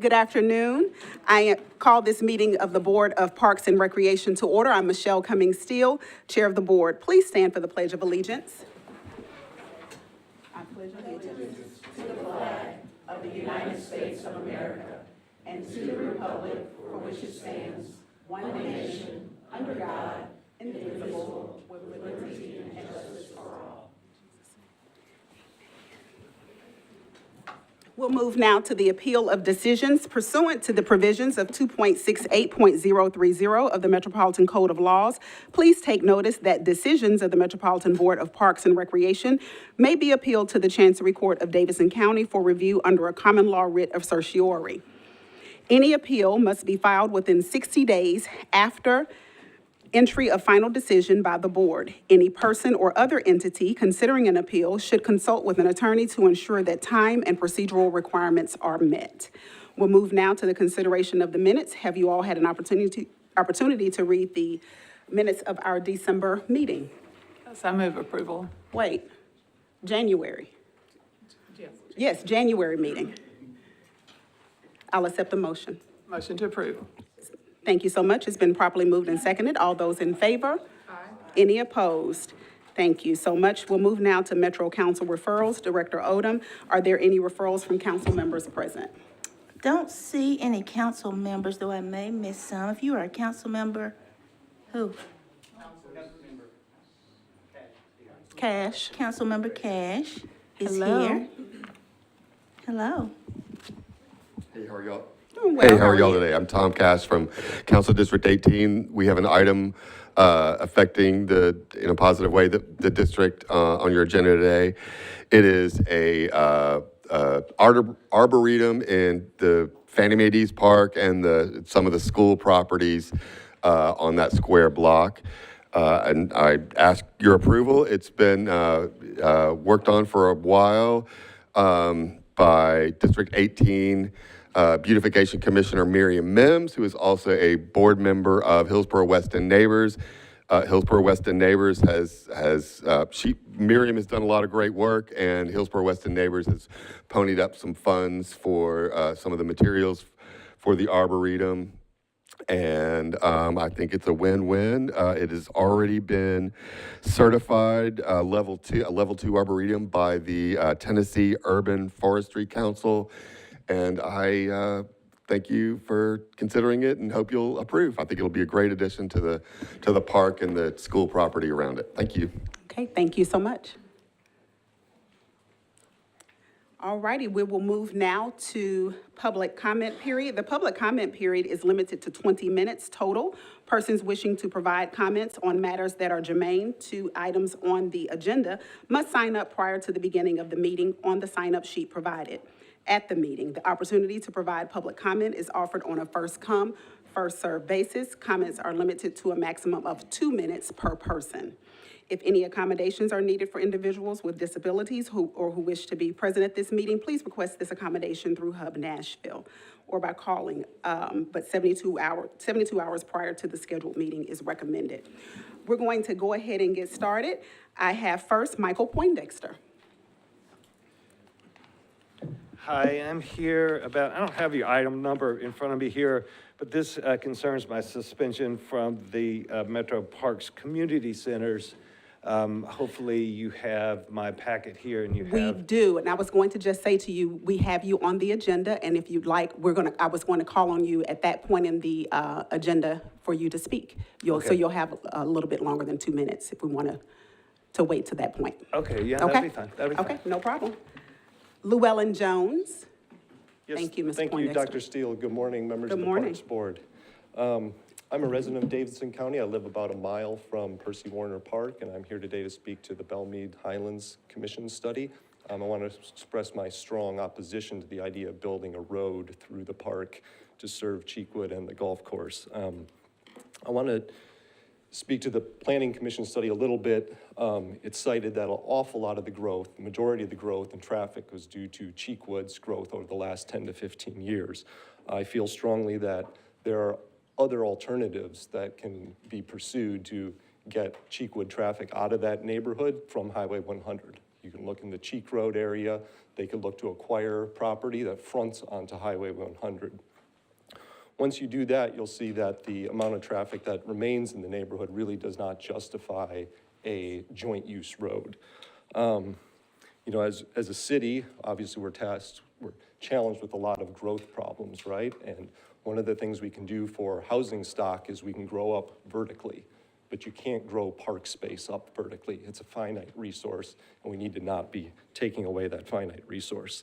Good afternoon. I call this meeting of the Board of Parks and Recreation to order. I'm Michelle Cummings-Steele, Chair of the Board. Please stand for the Pledge of Allegiance. I pledge allegiance to the flag of the United States of America and to the republic for which it stands, one nation, under God, indivisible, with liberty and justice for all. We'll move now to the appeal of decisions pursuant to the provisions of 2.68.030 of the Metropolitan Code of Laws. Please take notice that decisions of the Metropolitan Board of Parks and Recreation may be appealed to the Chancery Court of Davidson County for review under a common law writ of certiorari. Any appeal must be filed within 60 days after entry of final decision by the board. Any person or other entity considering an appeal should consult with an attorney to ensure that time and procedural requirements are met. We'll move now to the consideration of the minutes. Have you all had an opportunity to read the minutes of our December meeting? Yes, I move approval. Wait, January. Yes, January meeting. I'll accept the motion. Motion to approve. Thank you so much. It's been properly moved and seconded. All those in favor? Aye. Any opposed? Thank you so much. We'll move now to Metro Council referrals. Director Odom, are there any referrals from council members present? Don't see any council members, though I may miss some. If you are a council member, who? Cash. Councilmember Cash is Hello. here. Hello. Hey, how are y'all? Doing well. Hey, how are y'all today? I'm Tom Cass from Council District 18. We have an item affecting in a positive way, the district on your agenda today. It is a arboretum in the Fannie Mae Dees Park and some of the school properties on that square block. And I ask your approval. It's been worked on for a while by District 18 Beautification Commissioner Miriam Mims, who is also a board member of Hillsborough Weston Neighbors. Hillsborough Weston Neighbors Miriam has done a lot of great work, and Hillsborough Weston Neighbors has ponied up some funds for some of the materials for the Arboretum. And I think it's a win-win. It has already been certified a level 2 Arboretum by the Tennessee Urban Forestry Council. And I thank you for considering it and hope you'll approve. I think it'll be a great addition to the park and the school property around it. Thank you. Okay, thank you so much. All righty, we will move now to public comment period. The public comment period is limited to 20 minutes total. Persons wishing to provide comments on matters that are germane to items on the agenda must sign up prior to the beginning of the meeting on the sign-up sheet provided. At the meeting, the opportunity to provide public comment is offered on a first-come, first-served basis. Comments are limited to a maximum of 2 minutes per person. If any accommodations are needed for individuals with disabilities who wish to be present at this meeting, please request this accommodation through Hub Nashville or by calling, but 72 hours prior to the scheduled meeting is recommended. We're going to go ahead and get started. I have first Michael Poindexter. Hi, I'm here I don't have your item number in front of me here, but this concerns my suspension from the Metro Parks Community Centers. Hopefully you have my packet here and you have. We do, and I was going to just say to you, we have you on the agenda, and if you'd like, I was going to call on you at that point in the agenda for you to speak. Okay. So you'll have a little bit longer than 2 minutes if we want to wait to that point. Okay, yeah, Okay? that'd be fine. That'd be fine. Okay, no problem. Llewellyn Jones. Yes, Thank you, Mr. Thank you, Poindexter. Dr. Steele. Good morning, members Good of the morning. Parks Board. I'm a resident of Davidson County. I live about a mile from Percy Warner Park, and I'm here today to speak to the Belmead Highlands Commission study. I want to express my strong opposition to the idea of building a road through the park to serve Cheekwood and the golf course. I want to speak to the Planning Commission study a little bit. It cited that an awful lot of the growth, the majority of the growth in traffic was due to Cheekwood's growth over the last 10 to 15 years. I feel strongly that there are other alternatives that can be pursued to get Cheekwood traffic out of that neighborhood from Highway 100. You can look in the Cheek Road area. They could look to acquire property that fronts onto Highway 100. Once you do that, you'll see that the amount of traffic that remains in the neighborhood really does not justify a joint use road. You know, as a city, obviously we're challenged with a lot of growth problems, right? And one of the things we can do for housing stock is we can grow up vertically, but you can't grow park space up vertically. It's a finite resource, and we need to not be taking away that finite resource.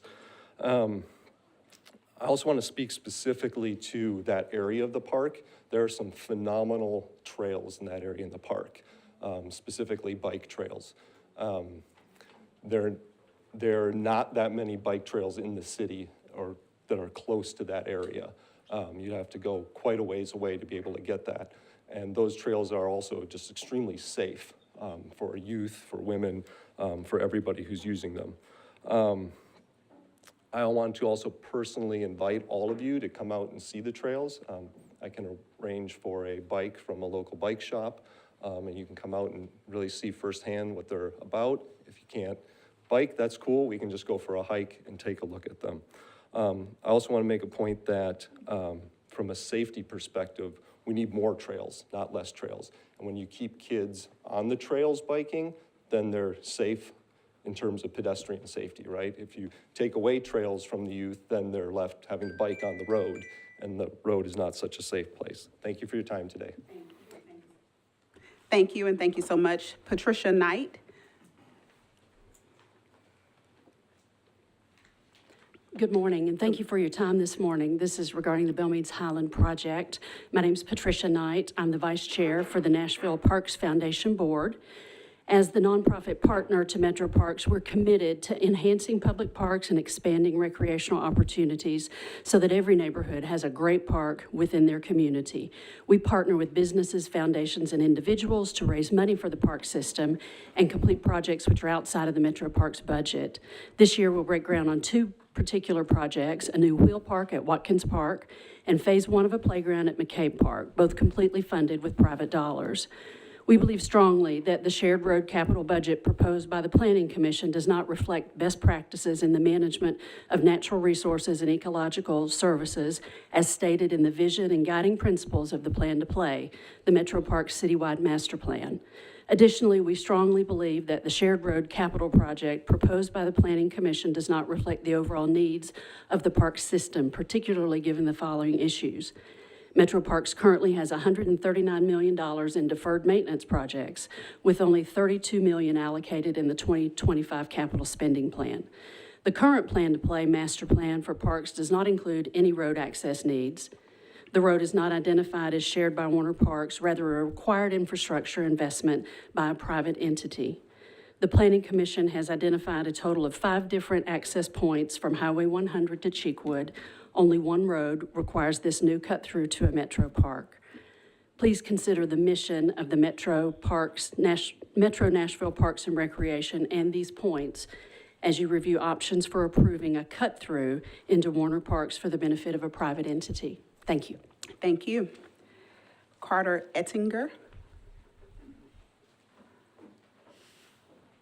I also want to speak specifically to that area of the park. There are some phenomenal trails in that area in the park, specifically bike trails. There are not that many bike trails in the city or that are close to that area. You'd have to go quite a ways away to be able to get that. And those trails are also just extremely safe for youth, for women, for everybody who's using them. I want to also personally invite all of you to come out and see the trails. I can arrange for a bike from a local bike shop, and you can come out and really see firsthand what they're about. If you can't bike, that's cool. We can just go for a hike and take a look at them. I also want to make a point that from a safety perspective, we need more trails, not less trails. And when you keep kids on the trails biking, then they're safe in terms of pedestrian safety, right? If you take away trails from the youth, then they're left having to bike on the road, and the road is not such a safe place. Thank you for your time today. Thank you, and thank you so much. Patricia Knight. Good morning, and thank you for your time this morning. This is regarding the Belmead's Highland project. My name is Patricia Knight. I'm the Vice Chair for the Nashville Parks Foundation Board. As the nonprofit partner to Metro Parks, we're committed to enhancing public parks and expanding recreational opportunities so that every neighborhood has a great park within their community. We partner with businesses, foundations, and individuals to raise money for the park system and complete projects which are outside of the Metro Parks budget. This year, we'll break ground on two particular projects, a new wheel park at Watkins Park and phase 1 of a playground at McCabe Park, both completely funded with private dollars. We believe strongly that the shared road capital budget proposed by the Planning Commission does not reflect best practices in the management of natural resources and ecological services as stated in the vision and guiding principles of the Plan to Play, the Metro Parks Citywide Master Plan. Additionally, we strongly believe that the shared road capital project proposed by the Planning Commission does not reflect the overall needs of the park system, particularly given the following issues. Metro Parks currently has $139 million in deferred maintenance projects, with only $32 million allocated in the 2025 capital spending plan. The current Plan to Play master plan for parks does not include any road access needs. The road is not identified as shared by Warner Parks, rather a required infrastructure investment by a private entity. The Planning Commission has identified a total of 5 different access points from Highway 100 to Cheekwood. Only one road requires this new cut through to a Metro Park. Please consider the mission of the Metro Nashville Parks and Recreation and these points as you review options for approving a cut through into Warner Parks for the benefit of a private entity. Thank you. Thank you. Carter Ettinger.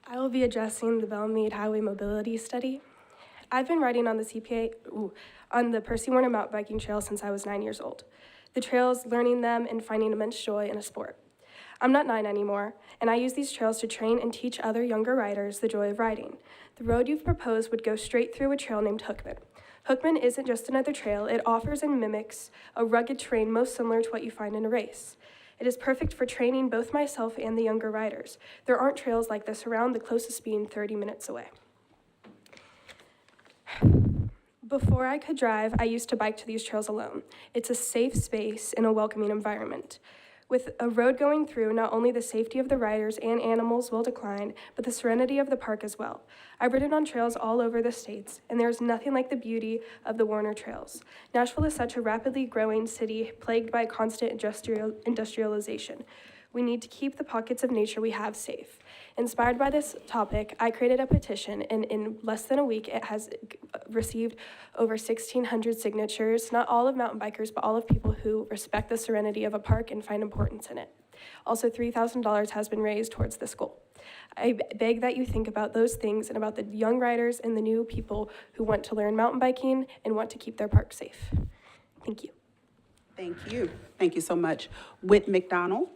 I will be addressing the Belmead Highway Mobility Study. I've been riding on the Percy Warner Mountain Biking Trail since I was 9 years old. The trails, learning them, and finding immense joy in a sport. I'm not 9 anymore, and I use these trails to train and teach other younger riders the joy of riding. The road you've proposed would go straight through a trail named Hookman. Hookman isn't just another trail, it offers and mimics a rugged terrain most similar to what you find in a race. It is perfect for training both myself and the younger riders. There aren't trails like this around, the closest being 30 minutes away. Before I could drive, I used to bike to these trails alone. It's a safe space in a welcoming environment. With a road going through, not only the safety of the riders and animals will decline, but the serenity of the park as well. I've ridden on trails all over the states, and there's nothing like the beauty of the Warner trails. Nashville is such a rapidly growing city plagued by constant industrialization. We need to keep the pockets of nature we have safe. Inspired by this topic, I created a petition, and in less than a week, it has received over 1,600 signatures, not all of mountain bikers, but all of people who respect the serenity of a park and find importance in it. Also, $3,000 has been raised towards this goal. I beg that you think about those things and about the young riders and the new people who want to learn mountain biking and want to keep their park safe. Thank you. Thank you. Thank you so much. Whit McDonald.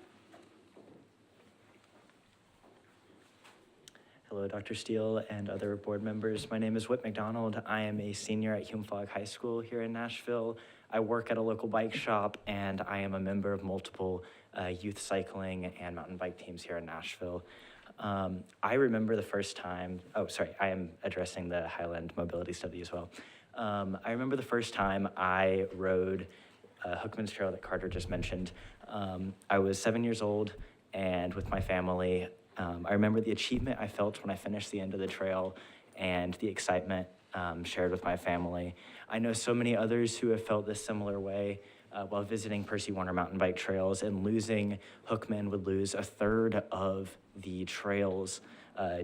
Hello, Dr. Steele and other board members. My name is Whit McDonald. I am a senior at Hume-Fogg High School here in Nashville. I work at a local bike shop, and I am a member of multiple youth cycling and mountain bike teams here in Nashville. I remember the first time, I am addressing the Highland Mobility Study as well. I remember the first time I rode Hookman's Trail that Carter just mentioned. I was 7 years old, and with my family, I remember the achievement I felt when I finished the end of the trail and the excitement shared with my family. I know so many others who have felt this similar way while visiting Percy Warner mountain bike trails, and losing Hookman would lose a third of the trails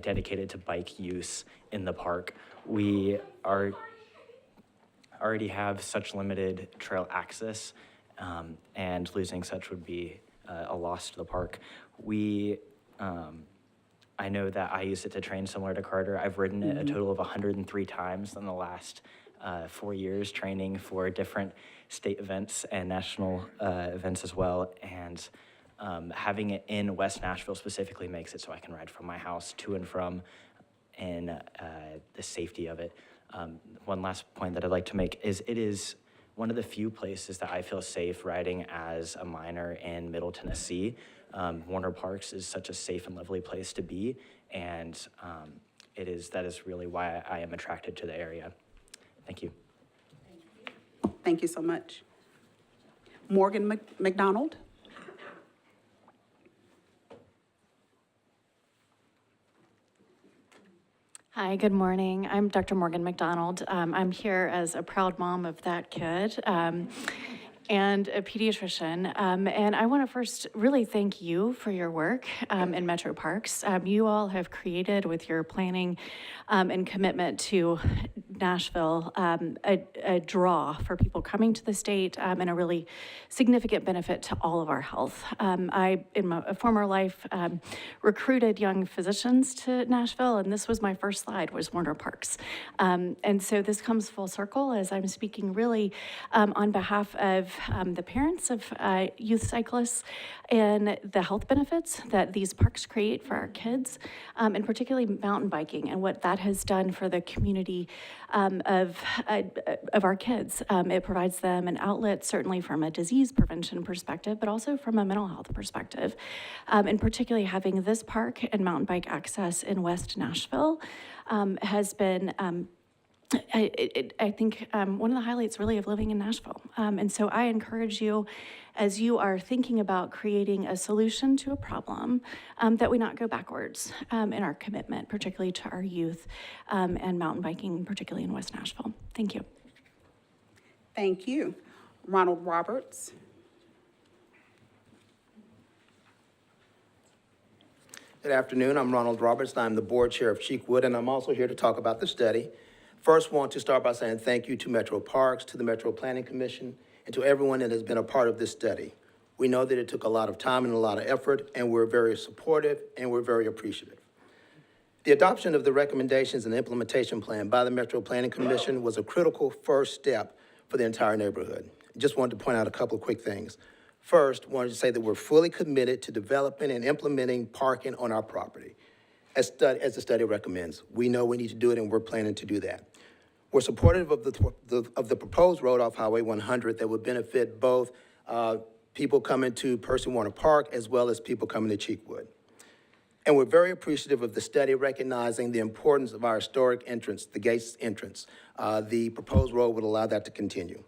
dedicated to bike use in the park. We already have such limited trail access, and losing such would be a loss to the park. I know that I use it to train similar to Carter. I've ridden it a total of 103 times in the last 4 years, training for different state events and national events as well. And having it in West Nashville specifically makes it so I can ride from my house to and from, and the safety of it. One last point that I'd like to make is it is one of the few places that I feel safe riding as a minor in Middle Tennessee. Warner Parks is such a safe and lovely place to be, and that is really why I am attracted to the area. Thank you. Thank you so much. Morgan McDonald. Hi, good morning. I'm Dr. Morgan McDonald. I'm here as a proud mom of that kid and a pediatrician. And I want to first really thank you for your work in Metro Parks. You all have created, with your planning and commitment to Nashville, a draw for people coming to the state, and a really significant benefit to all of our health. I, in my former life, recruited young physicians to Nashville, and this was my first slide, was Warner Parks. And so this comes full circle as I'm speaking really on behalf of the parents of youth cyclists and the health benefits that these parks create for our kids, and particularly mountain biking and what that has done for the community of our kids. It provides them an outlet, certainly from a disease prevention perspective, but also from a mental health perspective. And particularly having this park and mountain bike access in West Nashville has been I think one of the highlights really of living in Nashville. And so I encourage you, as you are thinking about creating a solution to a problem, that we not go backwards in our commitment, particularly to our youth and mountain biking, particularly in West Nashville. Thank you. Thank you. Ronald Roberts. Good afternoon. I'm Ronald Roberts, and I'm the board chair of Cheekwood, and I'm also here to talk about the study. First, want to start by saying thank you to Metro Parks, to the Metro Planning Commission, and to everyone that has been a part of this study. We know that it took a lot of time and a lot of effort, and we're very supportive and we're very appreciative. The adoption of the recommendations and implementation plan by the Metro Planning Commission was a critical first step for the entire neighborhood. Just wanted to point out a couple of quick things. First, wanted to say that we're fully committed to developing and implementing parking on our property, as the study recommends. We know we need to do it, and we're planning to do that. We're supportive of the proposed road off Highway 100 that would benefit both people coming to Percy Warner Park as well as people coming to Cheekwood. And we're very appreciative of the study recognizing the importance of our historic entrance, the Gates entrance. The proposed road would allow that to continue.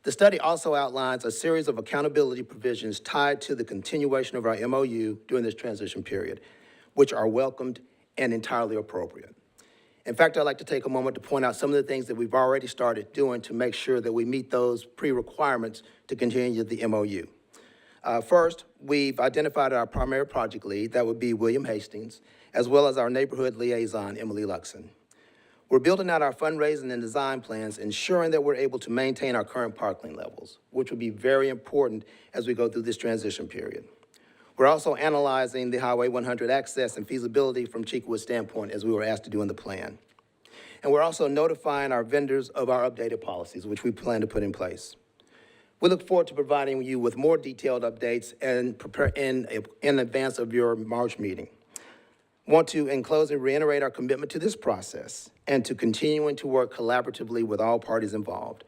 The study also outlines a series of accountability provisions tied to the continuation of our MOU during this transition period, which are welcomed and entirely appropriate. In fact, I'd like to take a moment to point out some of the things that we've already started doing to make sure that we meet those pre-requirements to continue the MOU. First, we've identified our primary project lead, that would be William Hastings, as well as our neighborhood liaison, Emily Luxon. We're building out our fundraising and design plans, ensuring that we're able to maintain our current parking levels, which will be very important as we go through this transition period. We're also analyzing the Highway 100 access and feasibility from Cheekwood's standpoint, as we were asked to do in the plan. And we're also notifying our vendors of our updated policies, which we plan to put in place. We look forward to providing you with more detailed updates and prepare in advance of your March meeting. Want to, in closing, reiterate our commitment to this process and to continuing to work collaboratively with all parties involved.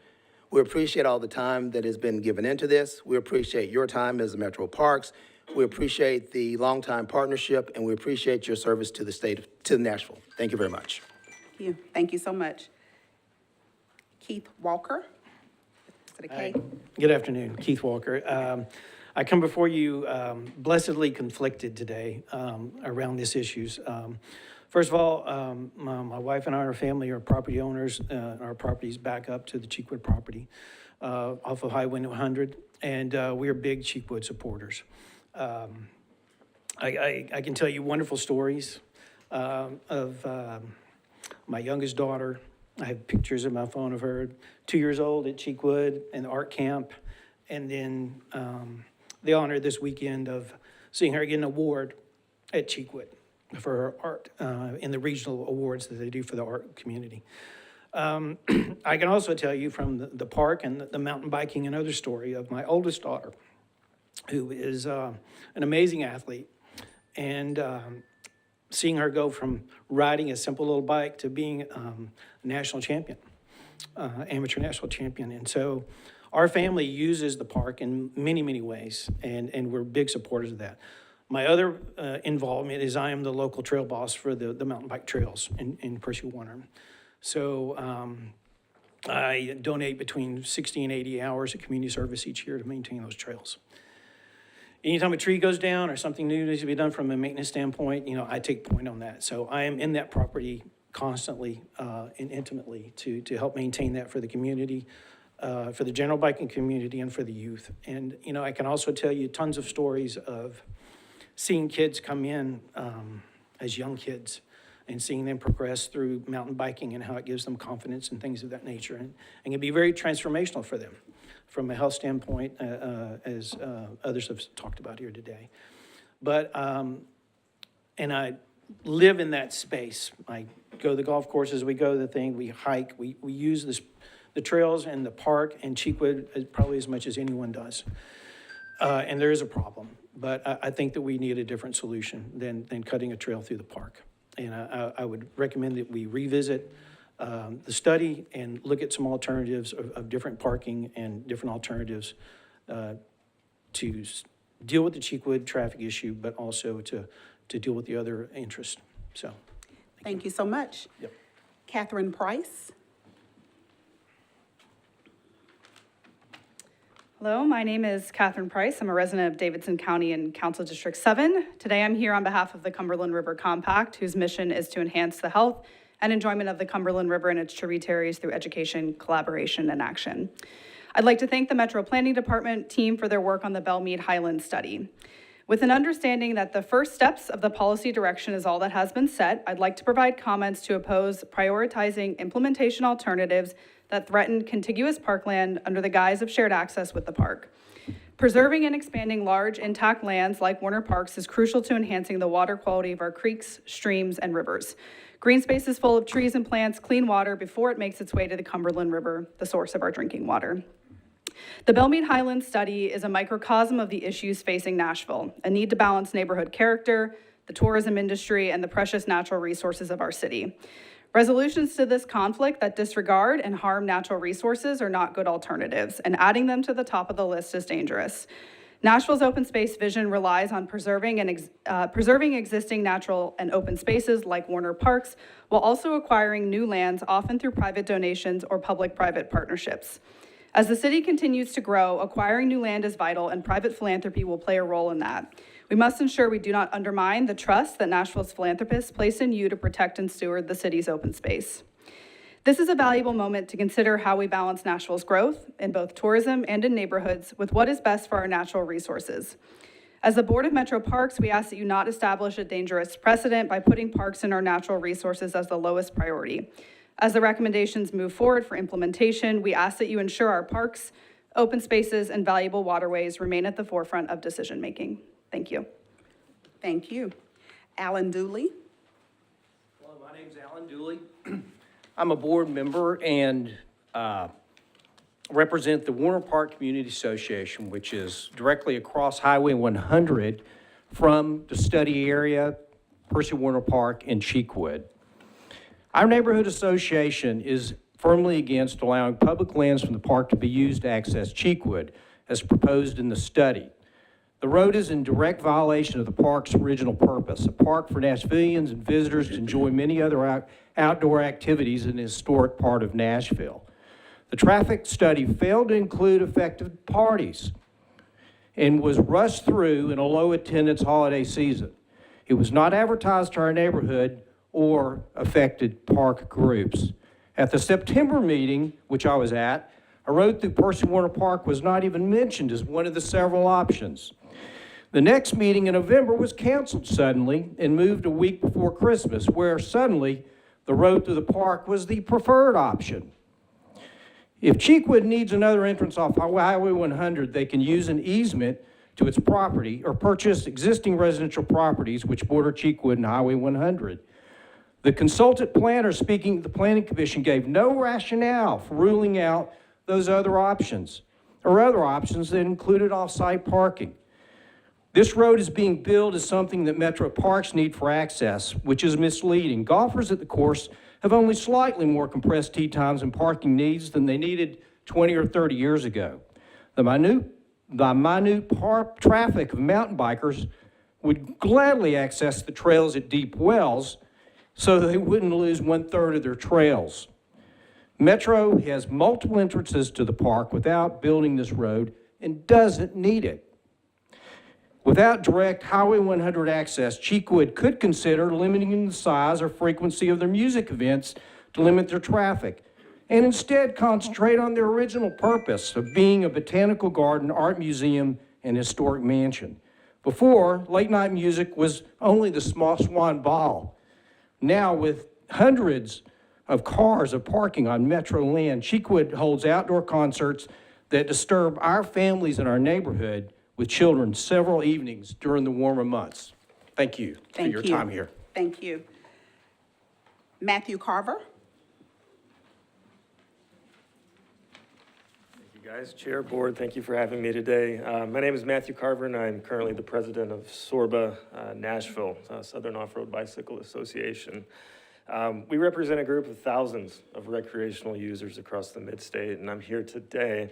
We appreciate all the time that has been given into this. We appreciate your time as Metro Parks. We appreciate the longtime partnership, and we appreciate your service to the to Nashville. Thank you very much. Thank you. Thank you so much. Keith Walker. Is it okay? Good afternoon, Keith Walker. I come before you blessedly conflicted today around these issues. First of all, my wife and I, our family, are property owners. Our properties back up to the Cheekwood property off of Highway 100, and we are big Cheekwood supporters. I can tell you wonderful stories of my youngest daughter. I have pictures in my phone of her, 2 years old at Cheekwood and the art camp, and then the honor this weekend of seeing her get an award at Cheekwood for her art in the regional awards that they do for the art community. I can also tell you from the park and the mountain biking and other story of my oldest daughter, who is an amazing athlete, and seeing her go from riding a simple little bike to being a national champion, amateur national champion. And so our family uses the park in many, many ways, and we're big supporters of that. My other involvement is I am the local trail boss for the mountain bike trails in Percy Warner. So I donate between 60 and 80 hours of community service each year to maintain those trails. Anytime a tree goes down or something new needs to be done from a maintenance standpoint, I take point on that. So I am in that property constantly and intimately to help maintain that for the community, for the general biking community, and for the youth. And, I can also tell you tons of stories of seeing kids come in as young kids and seeing them progress through mountain biking and how it gives them confidence and things of that nature. And can be very transformational for them from a health standpoint, as others have talked about here today. But, and I live in that space. I go to the golf courses, we go to the thing, we hike, we use the trails and the park and Cheekwood probably as much as anyone does. And there is a problem, but I think that we need a different solution than cutting a trail through the park. And I would recommend that we revisit the study and look at some alternatives of different parking and different alternatives to deal with the Cheekwood traffic issue, but also to deal with the other interests. So, Thank you so much. Yep. Catherine Price. Hello, my name is Catherine Price. I'm a resident of Davidson County in Council District 7. Today I'm here on behalf of the Cumberland River Compact, whose mission is to enhance the health and enjoyment of the Cumberland River and its tributaries through education, collaboration, and action. I'd like to thank the Metro Planning Department team for their work on the Bellmead Highlands study. With an understanding that the first steps of the policy direction is all that has been set, I'd like to provide comments to oppose prioritizing implementation alternatives that threaten contiguous parkland under the guise of shared access with the park. Preserving and expanding large, intact lands like Warner Parks is crucial to enhancing the water quality of our creeks, streams, and rivers. Green space is full of trees and plants, clean water before it makes its way to the Cumberland River, the source of our drinking water. The Bellmead Highlands study is a microcosm of the issues facing Nashville, a need to balance neighborhood character, the tourism industry, and the precious natural resources of our city. Resolutions to this conflict that disregard and harm natural resources are not good alternatives, and adding them to the top of the list is dangerous. Nashville's open space vision relies on preserving existing natural and open spaces like Warner Parks, while also acquiring new lands, often through private donations or public-private partnerships. As the city continues to grow, acquiring new land is vital, and private philanthropy will play a role in that. We must ensure we do not undermine the trust that Nashville's philanthropists place in you to protect and steward the city's open space. This is a valuable moment to consider how we balance Nashville's growth in both tourism and in neighborhoods with what is best for our natural resources. As the Board of Metro Parks, we ask that you not establish a dangerous precedent by putting parks and our natural resources as the lowest priority. As the recommendations move forward for implementation, we ask that you ensure our parks, open spaces, and valuable waterways remain at the forefront of decision-making. Thank you. Thank you. Alan Dooley. Hello, my name's Alan Dooley. I'm a board member and represent the Warner Park Community Association, which is directly across Highway 100 from the study area, Percy Warner Park, and Cheekwood. Our neighborhood association is firmly against allowing public lands from the park to be used to access Cheekwood, as proposed in the study. The road is in direct violation of the park's original purpose, a park for Nashvillians and visitors to enjoy many other outdoor activities in the historic part of Nashville. The traffic study failed to include affected parties and was rushed through in a low attendance holiday season. It was not advertised to our neighborhood or affected park groups. At the September meeting, which I was at, a road through Percy Warner Park was not even mentioned as one of the several options. The next meeting in November was canceled suddenly and moved a week before Christmas, where suddenly the road through the park was the preferred option. If Cheekwood needs another entrance off Highway 100, they can use an easement to its property or purchase existing residential properties which border Cheekwood and Highway 100. The consultant planner speaking to the Planning Commission gave no rationale for ruling out those other options, or other options that included off-site parking. This road is being billed as something that Metro Parks need for access, which is misleading. Golfers at the course have only slightly more compressed tee times and parking needs than they needed 20 or 30 years ago. The minute traffic of mountain bikers would gladly access the trails at deep wells so they wouldn't lose 1/3 of their trails. Metro has multiple entrances to the park without building this road and doesn't need it. Without direct Highway 100 access, Cheekwood could consider limiting the size or frequency of their music events to limit their traffic, and instead concentrate on their original purpose of being a botanical garden, art museum, and historic mansion. Before, late night music was only the Small Swan Ball. Now, with hundreds of cars of parking on Metro land, Cheekwood holds outdoor concerts that disturb our families in our neighborhood with children several evenings during the warmer months. Thank you for your time here. Thank you. Matthew Carver. Thank you, guys. Chair, board, thank you for having me today. My name is Matthew Carver, and I'm currently the president of SORBA Nashville, Southern Off-Road Bicycle Association. We represent a group of thousands of recreational users across the mid-state, and I'm here today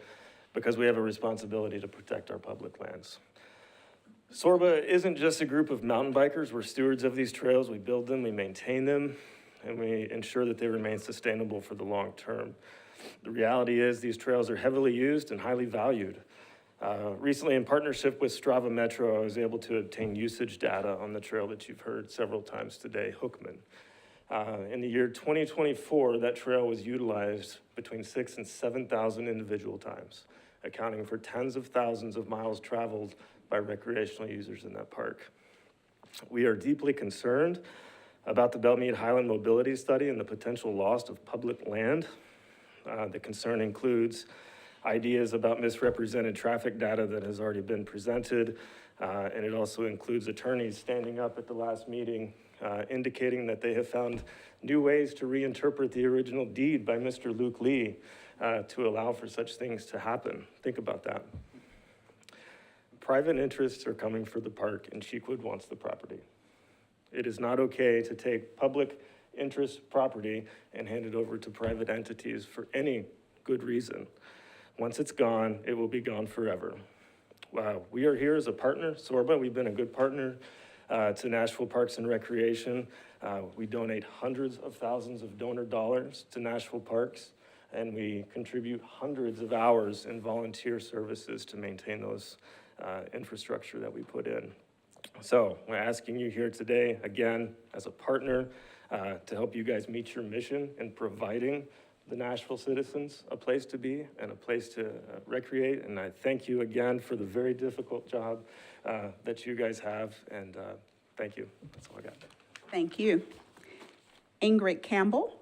because we have a responsibility to protect our public lands. SORBA isn't just a group of mountain bikers. We're stewards of these trails. We build them, we maintain them, and we ensure that they remain sustainable for the long term. The reality is these trails are heavily used and highly valued. Recently, in partnership with Strava Metro, I was able to obtain usage data on the trail that you've heard several times today, Hookman. In the year 2024, that trail was utilized between 6,000 and 7,000 individual times, accounting for tens of thousands of miles traveled by recreational users in that park. We are deeply concerned about the Belmead Highland Mobility Study and the potential loss of public land. The concern includes ideas about misrepresented traffic data that has already been presented, and it also includes attorneys standing up at the last meeting indicating that they have found new ways to reinterpret the original deed by Mr. Luke Lee to allow for such things to happen. Think about that. Private interests are coming for the park, and Cheekwood wants the property. It is not okay to take public interest property and hand it over to private entities for any good reason. Once it's gone, it will be gone forever. We are here as a partner, SORBA. We've been a good partner to Nashville Parks and Recreation. We donate hundreds of thousands of donor dollars to Nashville Parks, and we contribute hundreds of hours in volunteer services to maintain those infrastructure that we put in. So we're asking you here today, again, as a partner, to help you guys meet your mission in providing the Nashville citizens a place to be and a place to recreate. And I thank you again for the very difficult job that you guys have. And thank you. That's all I got. Thank you. Ingrid Campbell.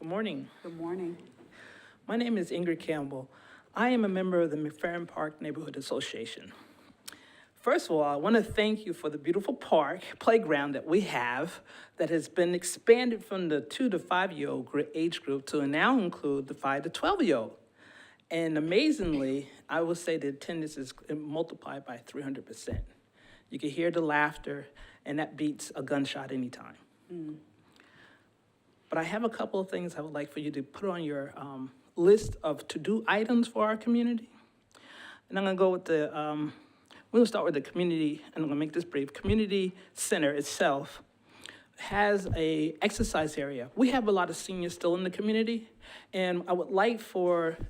Good morning. Good morning. My name is Ingrid Campbell. I am a member of the McFerrin Park Neighborhood Association. First of all, I want to thank you for the beautiful park playground that we have that has been expanded from the 2 to 5-year-old age group to now include the 5 to 12-year-old. And amazingly, I will say the attendance is multiplied by 300%. You can hear the laughter, and that beats a gunshot anytime. But I have a couple of things I would like for you to put on your list of to-do items for our community. And I'm gonna go with we'll start with the community, and I'm gonna make this brief. Community center itself has a exercise area. We have a lot of seniors still in the community, and I would like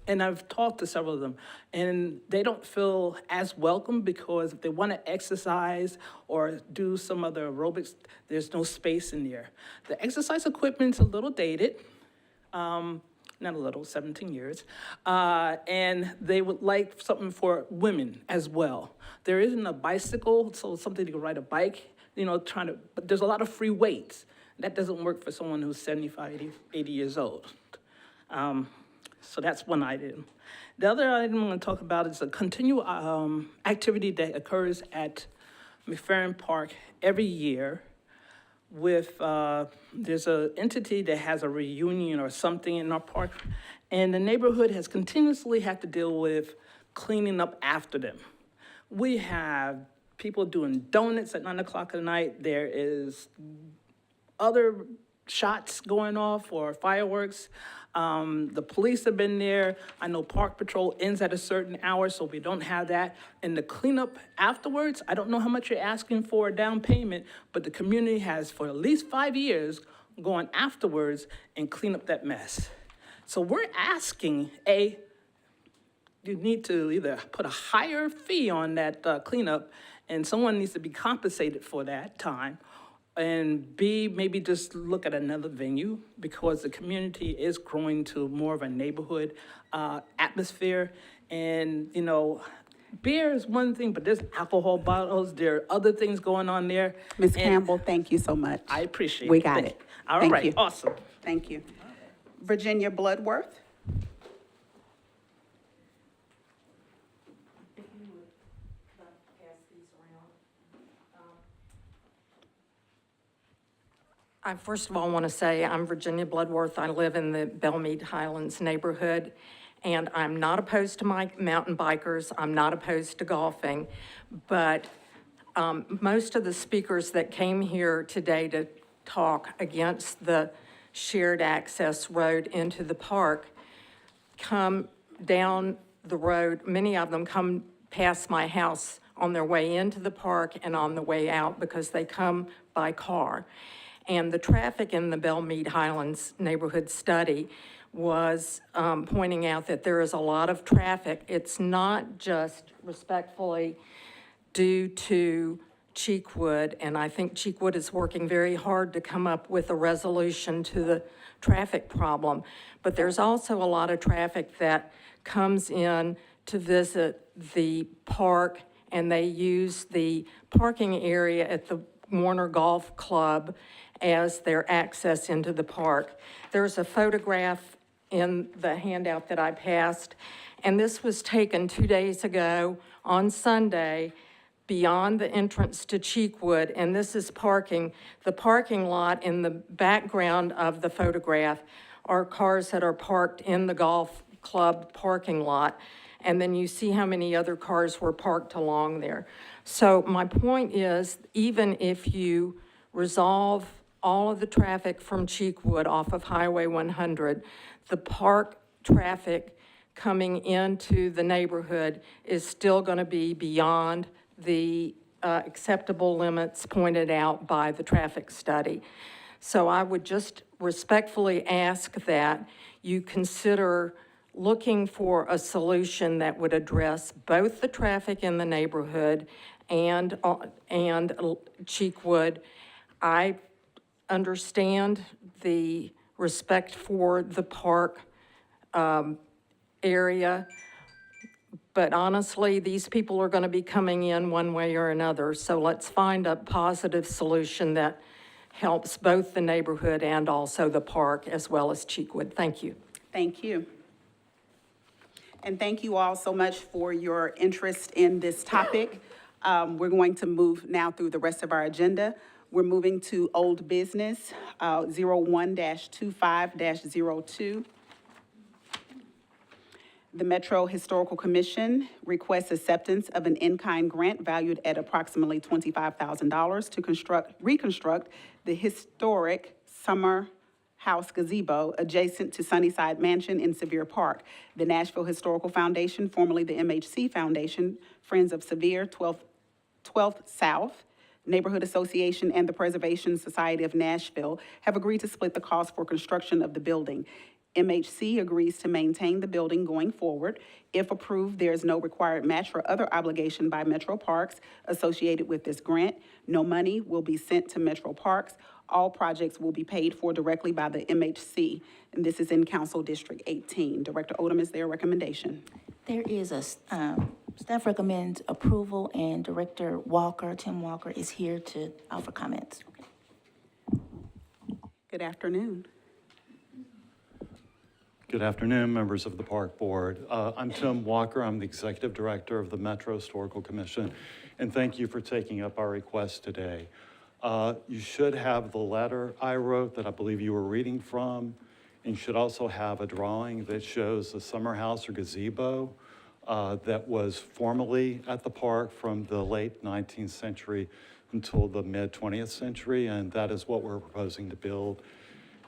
and I've talked to several of them, and they don't feel as welcome because if they wanna exercise or do some other aerobics, there's no space in there. The exercise equipment's a little dated, not a little, 17 years, and they would like something for women as well. There isn't a bicycle, so something you can ride a bike, but there's a lot of free weights. That doesn't work for someone who's 75, 80 years old. So that's one item. The other item I'm gonna talk about is a continual activity that occurs at McFerrin Park every year with, there's an entity that has a reunion or something in our park, and the neighborhood has continuously had to deal with cleaning up after them. We have people doing donuts at 9 o'clock at night. There is other shots going off or fireworks. The police have been there. I know Park Patrol ends at a certain hour, so we don't have that. And the cleanup afterwards, I don't know how much you're asking for a down payment, but the community has for at least 5 years gone afterwards and clean up that mess. So we're asking, you need to either put a higher fee on that cleanup, and someone needs to be compensated for that time, and B, maybe just look at another venue because the community is growing to more of a neighborhood atmosphere. And, beer is one thing, but there's alcohol bottles, there are other things going on there. Ms. Campbell, thank you so much. I appreciate it. We got it. All Thank right, you. awesome. Thank you. Virginia Bloodworth. I first of all want to say I'm Virginia Bloodworth. I live in the Belmead Highlands neighborhood, and I'm not opposed to my mountain bikers. I'm not opposed to golfing, but most of the speakers that came here today to talk against the shared access road into the park come down the road. Many of them come past my house on their way into the park and on the way out because they come by car. And the traffic in the Belmead Highlands neighborhood study was pointing out that there is a lot of traffic. It's not just respectfully due to Cheekwood, and I think Cheekwood is working very hard to come up with a resolution to the traffic problem. But there's also a lot of traffic that comes in to visit the park, and they use the parking area at the Warner Golf Club as their access into the park. There's a photograph in the handout that I passed, and this was taken 2 days ago on Sunday beyond the entrance to Cheekwood, and this is parking. The parking lot in the background of the photograph are cars that are parked in the golf club parking lot, and then you see how many other cars were parked along there. So my point is, even if you resolve all of the traffic from Cheekwood off of Highway 100, the park traffic coming into the neighborhood is still going to be beyond the acceptable limits pointed out by the traffic study. So I would just respectfully ask that you consider looking for a solution that would address both the traffic in the neighborhood and Cheekwood. I understand the respect for the park area, but honestly, these people are going to be coming in one way or another. So let's find a positive solution that helps both the neighborhood and also the park, as well as Cheekwood. Thank you. Thank you. And thank you all so much for your interest in this topic. We're going to move now through the rest of our agenda. We're moving to old business, 01-25-02. The Metro Historical Commission requests acceptance of an in-kind grant valued at approximately $25,000 to reconstruct the historic Summer House gazebo adjacent to Sunnyside Mansion in Sevier Park. The Nashville Historical Foundation, formerly the MHC Foundation, Friends of Sevier, 12th South Neighborhood Association, and the Preservation Society of Nashville have agreed to split the cost for construction of the building. MHC agrees to maintain the building going forward. If approved, there is no required match or other obligation by Metro Parks associated with this grant. No money will be sent to Metro Parks. All projects will be paid for directly by the MHC, and this is in Council District 18. Director Odom, is there a recommendation? There is a, staff recommends approval, and Director Walker, Tim Walker, is here to offer comments. Good afternoon. Good afternoon, members of the Park Board. I'm Tim Walker. I'm the Executive Director of the Metro Historical Commission, and thank you for taking up our request today. You should have the letter I wrote that I believe you were reading from, and you should also have a drawing that shows the summer house or gazebo that was formerly at the park from the late 19th century until the mid 20th century, and that is what we're proposing to build.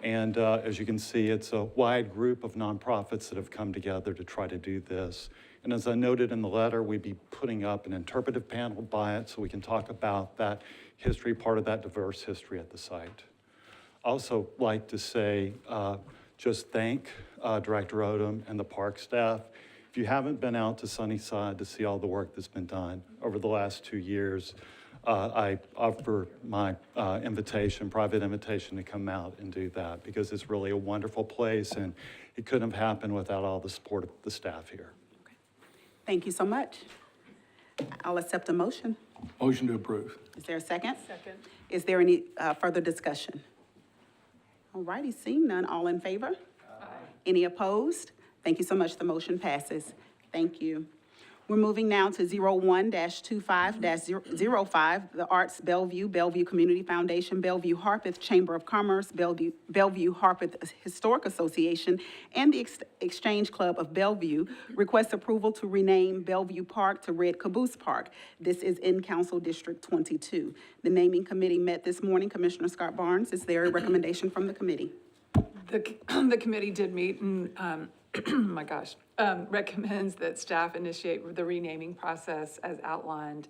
And as you can see, it's a wide group of nonprofits that have come together to try to do this. And as I noted in the letter, we'd be putting up an interpretive panel by it so we can talk about that history, part of that diverse history at the site. Also like to say, just thank Director Odom and the park staff. If you haven't been out to Sunnyside to see all the work that's been done over the last 2 years, I offer my private invitation to come out and do that because it's really a wonderful place and it couldn't have happened without all the support of the staff here. Okay. Thank you so much. I'll accept a motion. Motion to approve. Is there a second? Second. Is there any further discussion? All righty, seeing none, all in favor? Aye. Any opposed? Thank you so much. The motion passes. Thank you. We're moving now to 01-25-05, the Arts Bellevue, Bellevue Community Foundation, Bellevue Harpeth Chamber of Commerce, Bellevue Harpeth Historic Association, and the Exchange Club of Bellevue request approval to rename Bellevue Park to Red Caboose Park. This is in Council District 22. The naming committee met this morning. Commissioner Scott Barnes, is there a recommendation from the committee? The committee did meet and, recommends that staff initiate the renaming process as outlined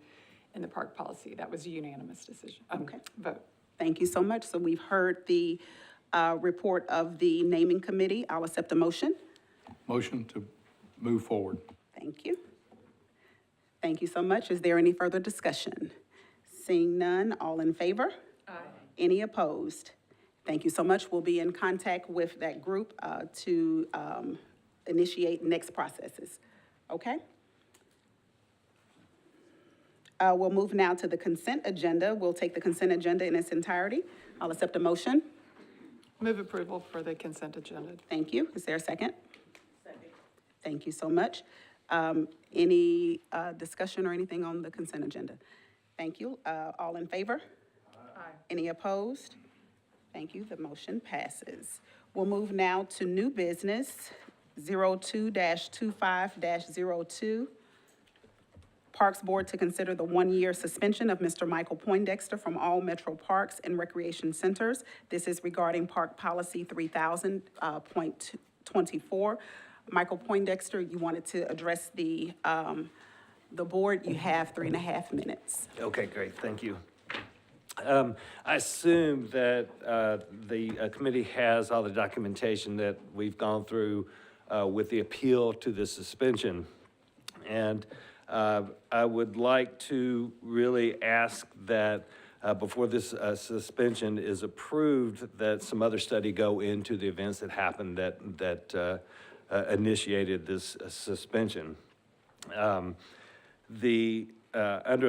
in the park policy. That was a unanimous decision. Okay. Vote. Thank you so much. So we've heard the report of the naming committee. I'll accept a motion. Motion to move forward. Thank you. Thank you so much. Is there any further discussion? Seeing none, all in favor? Aye. Any opposed? Thank you so much. We'll be in contact with that group to initiate next processes. Okay? We'll move now to the consent agenda. We'll take the consent agenda in its entirety. I'll accept a motion. Move approval for the consent agenda. Thank you. Is there a second? Second. Thank you so much. Any discussion or anything on the consent agenda? Thank you. All in favor? Aye. Any opposed? Thank you. The motion passes. We'll move now to new business, 02-25-02. Parks Board to consider the one-year suspension of Mr. Michael Poindexter from all Metro Parks and Recreation Centers. This is regarding Park Policy 3000.24. Michael Poindexter, you wanted to address the board. You have 3.5 minutes. Okay, great, thank you. I assume that the committee has all the documentation that we've gone through with the appeal to the suspension. And I would like to really ask that before this suspension is approved, that some other study go into the events that happened that initiated this suspension. Under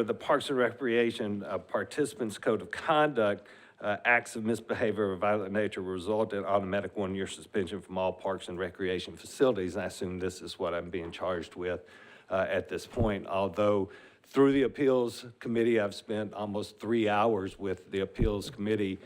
the Parks and Recreation Participants Code of Conduct, acts of misbehavior of a violent nature will result in automatic one-year suspension from all parks and recreation facilities. And I assume this is what I'm being charged with at this point. Although through the appeals committee, I've spent almost 3 hours with the appeals committee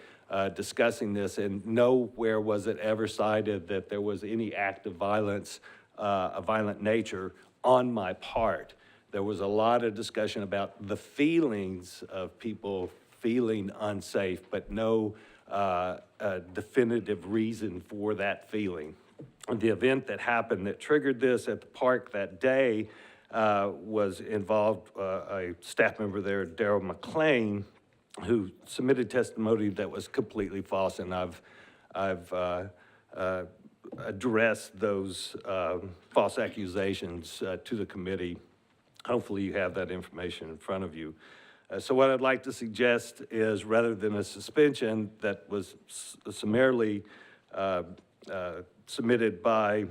discussing this, and nowhere was it ever cited that there was any act of violence, a violent nature on my part. There was a lot of discussion about the feelings of people feeling unsafe, but no definitive reason for that feeling. The event that happened that triggered this at the park that day was involved a staff member there, Daryl McLean, who submitted testimony that was completely false, and I've addressed those false accusations to the committee. Hopefully you have that information in front of you. So what I'd like to suggest is, rather than a suspension that was summarily submitted by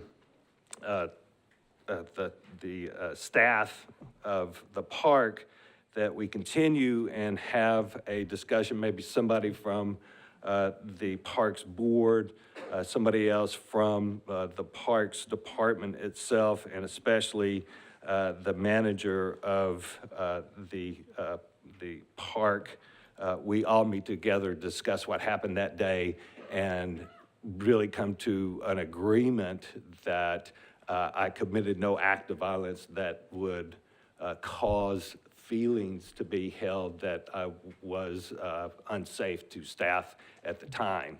the staff of the park, that we continue and have a discussion, maybe somebody from the Parks Board, somebody else from the Parks Department itself, and especially the manager of the park. We all meet together, discuss what happened that day, and really come to an agreement that I committed no act of violence that would cause feelings to be held that I was unsafe to staff at the time.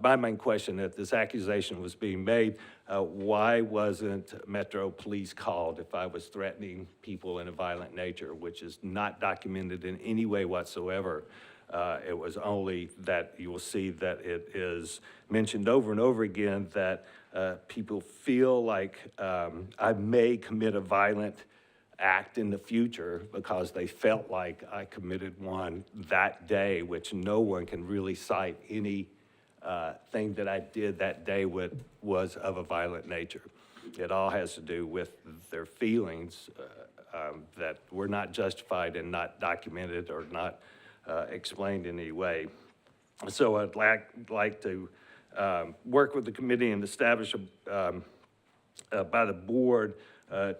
My main question, if this accusation was being made, why wasn't Metro Police called if I was threatening people in a violent nature, which is not documented in any way whatsoever. It was only that you will see that it is mentioned over and over again that people feel like I may commit a violent act in the future because they felt like I committed one that day, which no one can really cite any thing that I did that day was of a violent nature. It all has to do with their feelings that were not justified and not documented or not explained in any way. So I'd like to work with the committee and establish by the board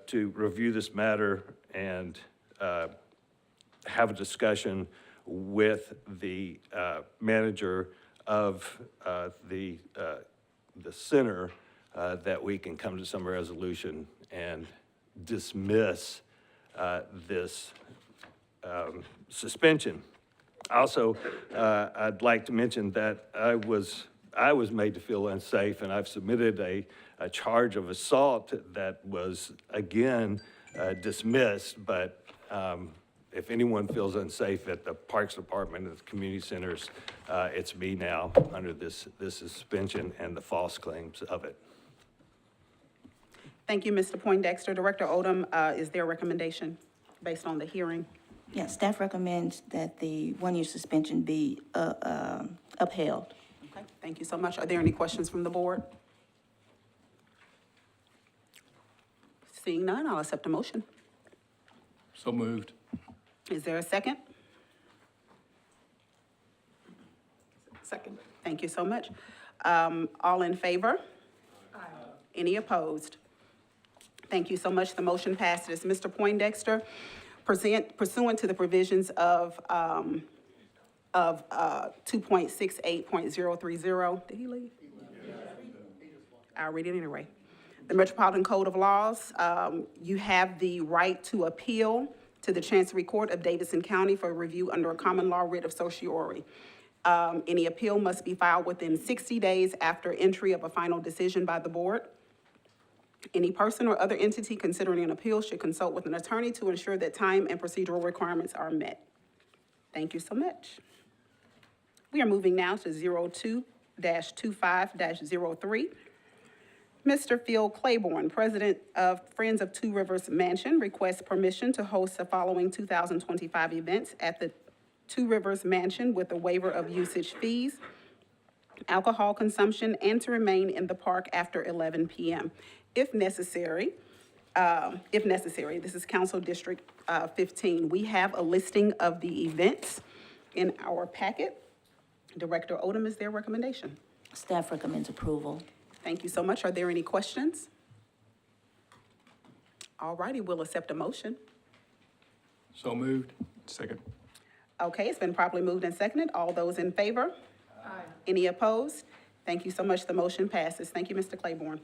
to review this matter and have a discussion with the manager of the center that we can come to some resolution and dismiss this suspension. Also, I'd like to mention that I was made to feel unsafe, and I've submitted a charge of assault that was, again, dismissed, but if anyone feels unsafe at the Parks Department and the community centers, it's me now under this suspension and the false claims of it. Thank you, Mr. Poindexter. Director Odom, is there a recommendation based on the hearing? Yes, staff recommends that the one-year suspension be upheld. Okay, thank you so much. Are there any questions from the board? Seeing none, I'll accept a motion. So moved. Is there a second? Second. Thank you so much. All in favor? Aye. Any opposed? Thank you so much. The motion passes. Mr. Poindexter, pursuant to the provisions of 2.68.030, did he leave? I'll read it anyway. The Metropolitan Code of Laws, you have the right to appeal to the Chancery Court of Davidson County for review under a common law writ of certiorari. Any appeal must be filed within 60 days after entry of a final decision by the board. Any person or other entity considering an appeal should consult with an attorney to ensure that time and procedural requirements are met. Thank you so much. We are moving now to 02-25-03. Mr. Phil Claiborne, President of Friends of Two Rivers Mansion, requests permission to host the following 2025 events at the Two Rivers Mansion with a waiver of usage fees, alcohol consumption, and to remain in the park after 11 p.m. If necessary, this is Council District 15. We have a listing of the events in our packet. Director Odom, is their recommendation? Staff recommends approval. Thank you so much. Are there any questions? All righty, we'll accept a motion. So moved. Second. Okay, it's been properly moved and seconded. All those in favor? Aye. Any opposed? Thank you so much. The motion passes. Thank you, Mr. Claiborne.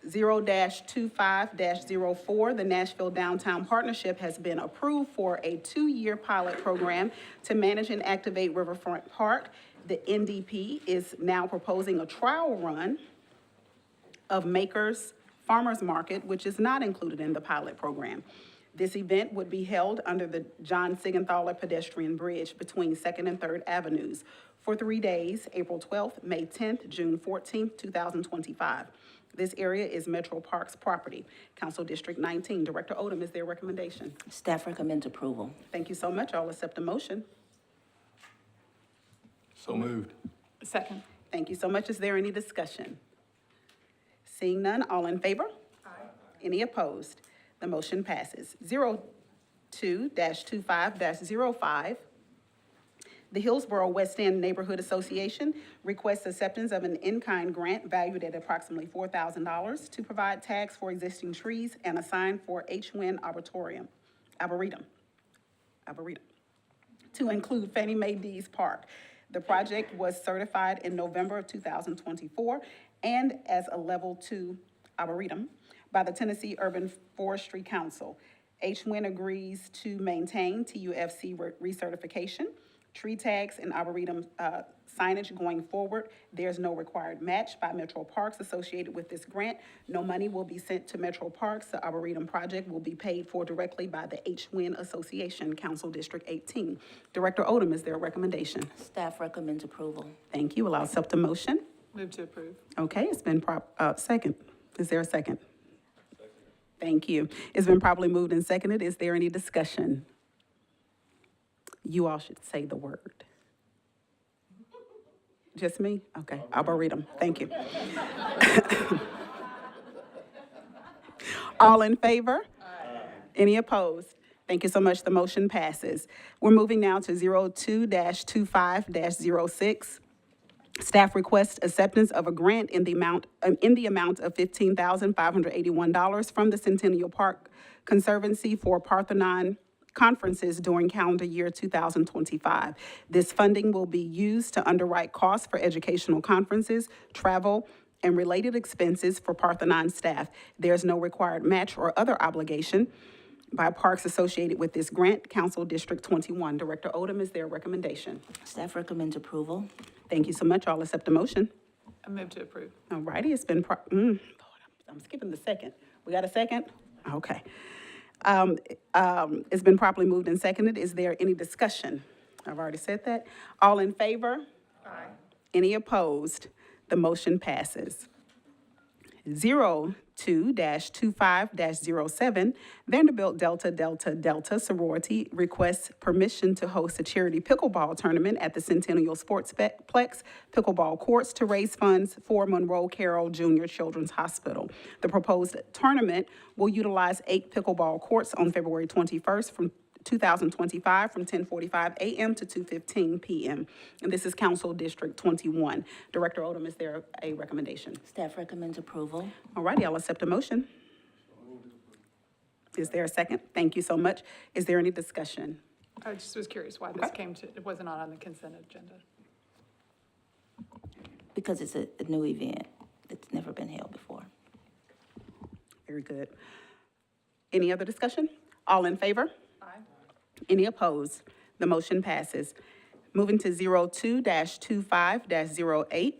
0-25-04, the Nashville Downtown Partnership has been approved for a 2-year pilot program to manage and activate Riverfront Park. The NDP is now proposing a trial run of Makers Farmers Market, which is not included in the pilot program. This event would be held under the John Siegenthaler pedestrian bridge between 2nd and 3rd Avenues for 3 days, April 12th, May 10th, June 14th, 2025. This area is Metro Parks property. Council District 19, Director Odom, is their recommendation? Staff recommends approval. Thank you so much. I'll accept a motion. So moved. Second. Thank you so much. Is there any discussion? Seeing none, all in favor? Aye. Any opposed? The motion passes. 02-25-05. The Hillsborough West End Neighborhood Association requests acceptance of an in-kind grant valued at approximately $4,000 to provide tags for existing trees and a sign for H-Win Arboretum, to include Fannie Mae Dees Park. The project was certified in November of 2024 and as a Level 2 Arboretum by the Tennessee Urban Forestry Council. H-Win agrees to maintain TUFC recertification, tree tags, and arboretum signage going forward. There's no required match by Metro Parks associated with this grant. No money will be sent to Metro Parks. The arboretum project will be paid for directly by the H-Win Association, Council District 18. Director Odom, is there a recommendation? Staff recommends approval. Thank you. Will I accept a motion? Move to approve. Okay, it's been second. Is there a second? Thank you. It's been properly moved and seconded. Is there any discussion? You all should say the word. Just me? Okay, Arboretum. Thank you. All in favor? Aye. Any opposed? Thank you so much. The motion passes. We're moving now to 02-25-06. Staff requests acceptance of a grant in the amount of $15,581 from the Centennial Park Conservancy for Parthenon conferences during calendar year 2025. This funding will be used to underwrite costs for educational conferences, travel, and related expenses for Parthenon staff. There's no required match or other obligation by parks associated with this grant. Council District 21. Director Odom, is there a recommendation? Staff recommends approval. Thank you so much. I'll accept a motion. I move to approve. All righty, it's been, Lord, I'm skipping the second. We got a second? Okay. It's been properly moved and seconded. Is there any discussion? I've already said that. All in favor? Aye. Any opposed? The motion passes. 02-25-07, Vanderbilt Delta sorority requests permission to host a charity pickleball tournament at the Centennial Sportsplex pickleball courts to raise funds for Monroe Carroll Jr. Children's Hospital. The proposed tournament will utilize 8 pickleball courts on February 21st from 2025 from 10:45 a.m. to 2:15 p.m. And this is Council District 21. Director Odom, is there a recommendation? Staff recommends approval. All righty, I'll accept a motion. Is there a second? Thank you so much. Is there any discussion? I just was curious why this came to, it wasn't on the consent agenda. Because it's a new event that's never been held before. Very good. Any other discussion? All in favor? Any opposed? The motion passes. Moving to 02-25-08.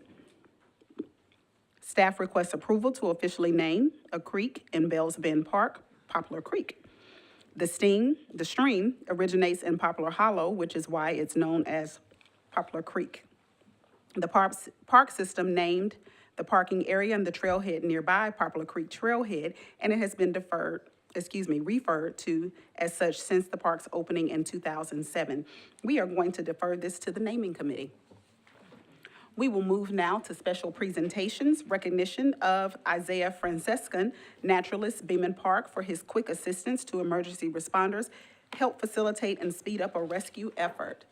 Staff requests approval to officially name a creek in Bells Bend Park, Poplar Creek. The stream originates in Poplar Hollow, which is why it's known as Poplar Creek. The park system named the parking area and the trailhead nearby Poplar Creek Trailhead, and it has been referred to as such since the park's opening in 2007. We are going to defer this to the naming committee. We will move now to special presentations, recognition of Isaiah Francescan, naturalist, Beeman Park, for his quick assistance to emergency responders, help facilitate and speed up a rescue effort.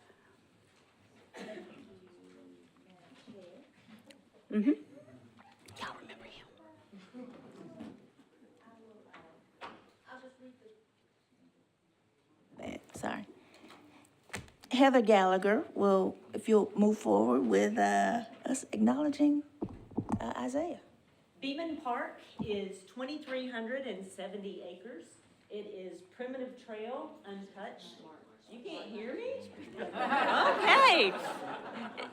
Mm-hmm. Y'all remember him? Sorry. Heather Gallagher will, if you'll move forward with us acknowledging Isaiah. Beeman Park is 2,370 acres. It is primitive trail, untouched. You can't hear me? Okay.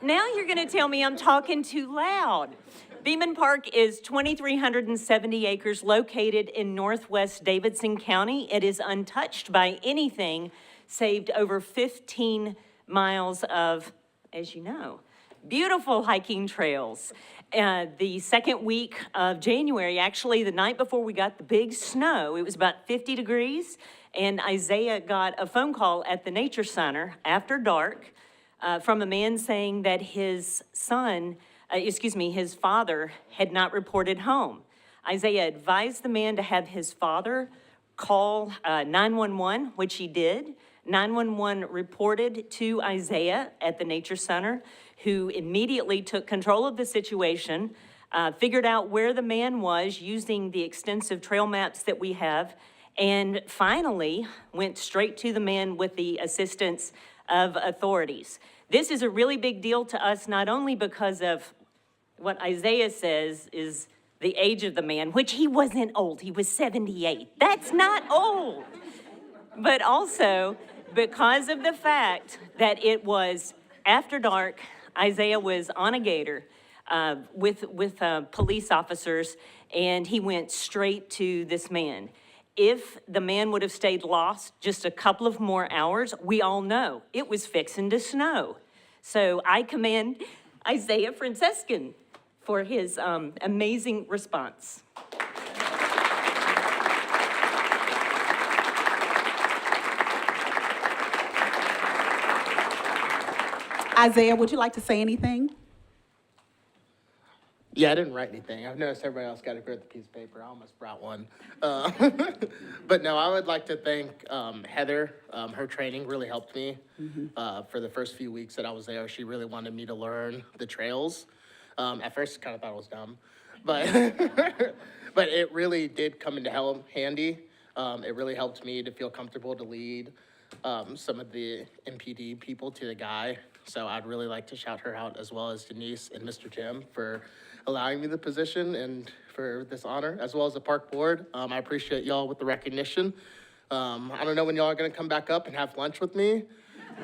Now you're going to tell me I'm talking too loud. Beeman Park is 2,370 acres located in northwest Davidson County. It is untouched by anything, saved over 15 miles of, as you know, beautiful hiking trails. The second week of January, actually the night before we got the big snow, it was about 50 degrees, and Isaiah got a phone call at the Nature Center after dark from a man saying that his his father had not reported home. Isaiah advised the man to have his father call 911, which he did. 911 reported to Isaiah at the Nature Center, who immediately took control of the situation, figured out where the man was using the extensive trail maps that we have, and finally went straight to the man with the assistance of authorities. This is a really big deal to us, not only because of what Isaiah says is the age of the man, which he wasn't old, he was 78. That's not old. But also because of the fact that it was after dark, Isaiah was on a gator with police officers, and he went straight to this man. If the man would have stayed lost just a couple of more hours, we all know it was fixing to snow. So I commend Isaiah Francescan for his amazing response. Isaiah, would you like to say anything? Yeah, I didn't write anything. I've noticed everybody else got a great piece of paper. I almost brought one. But no, I would like to thank Heather. Her training really helped me for the first few weeks that I was there. She really wanted me to learn the trails. At first, I kind of thought it was dumb, but but it really did come into handy. It really helped me to feel comfortable to lead some of the MPD people to the guy. So I'd really like to shout her out, as well as Denise and Mr. Jim, for allowing me the position and for this honor, as well as the park board. I appreciate y'all with the recognition. I don't know when y'all are gonna come back up and have lunch with me,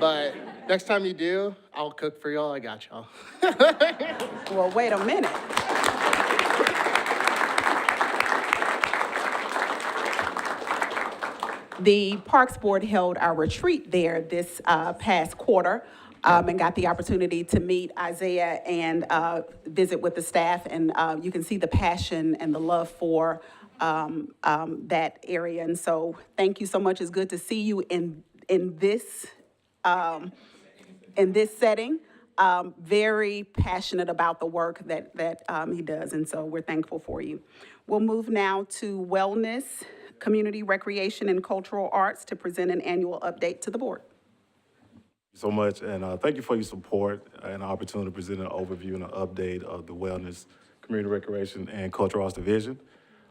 but next time you do, I'll cook for y'all. I got y'all. Well, wait a minute. The Parks Board held our retreat there this past quarter and got the opportunity to meet Isaiah and visit with the staff. And you can see the passion and the love for that area. And so thank you so much. It's good to see you in this setting. Very passionate about the work that he does. And so we're thankful for you. We'll move now to Wellness, Community Recreation, and Cultural Arts to present an annual update to the board. So much, and thank you for your support and the opportunity to present an overview and an update of the Wellness, Community Recreation, and Cultural Arts Division.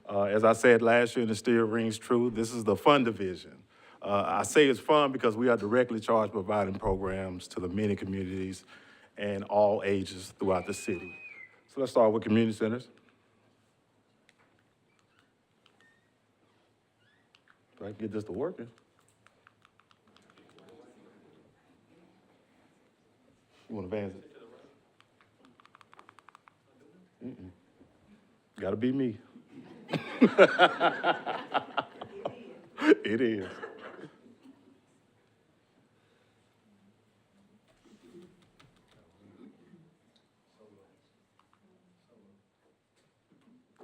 As I said last year, and it still rings true, this is the fun division. I say it's fun because we are directly charged with providing programs to the many communities and all ages throughout the city. So let's start with community centers. Do I get this to working? You want to advance it? Gotta be me. It is.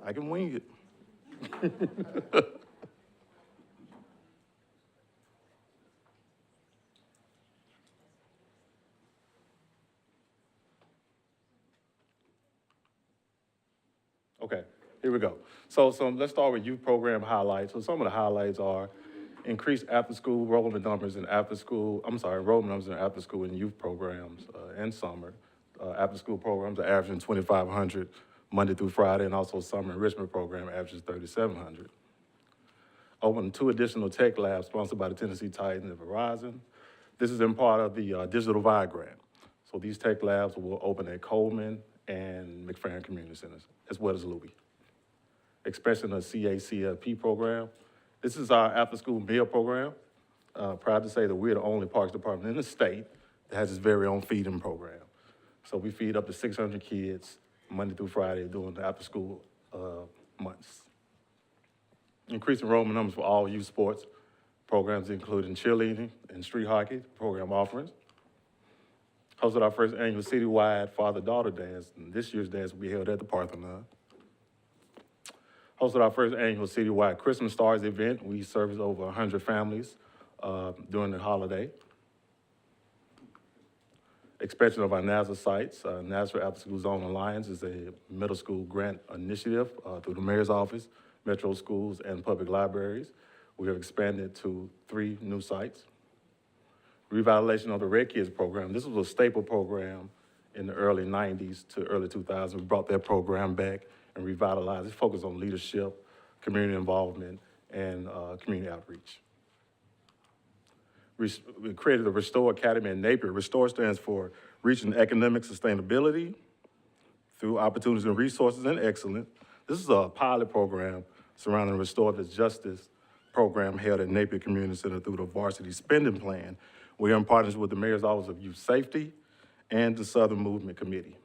I can wing it. Okay, here we go. So let's start with youth program highlights. So some of the highlights are increased after-school enrollment numbers in after-school and youth programs and summer. after-school programs are averaging 2,500 Monday through Friday, and also summer enrichment program averages 3,700. Opened 2 additional tech labs sponsored by the Tennessee Titans and Verizon. This is in part of the Digital Divide Grant. So these tech labs will open at Coleman and McFerrin Community Centers, as well as Louis. Expansion of CACLP program. This is our after-school meal program. Proud to say that we're the only parks department in the state that has its very own feeding program. So we feed up to 600 kids Monday through Friday during the after-school months. Increased enrollment numbers for all youth sports programs, including cheerleading and street hockey program offerings. Hosted our first annual citywide father-daughter dance, and this year's dance will be held at the Parthenon. Hosted our first annual citywide Christmas Stars event. We serviced over 100 families during the holiday. Expansion of our NASA sites. Nashville After School Zone Alliance is a middle school grant initiative through the mayor's office, metro schools, and public libraries. We have expanded to 3 new sites. Revitalization of the Red Kids program. This was a staple program in the early 90s to early 2000s. We brought that program back and revitalized it, focused on leadership, community involvement, and community outreach. We created the Restore Academy in Napier. Restore stands for Reaching Economic Sustainability through Opportunities and Resources and Excellence. This is a pilot program surrounding the Restorative Justice program held at Napier Community Center through the Varsity Spending Plan. We are in partnership with the Mayor's Office of Youth Safety and the Southern Movement Committee.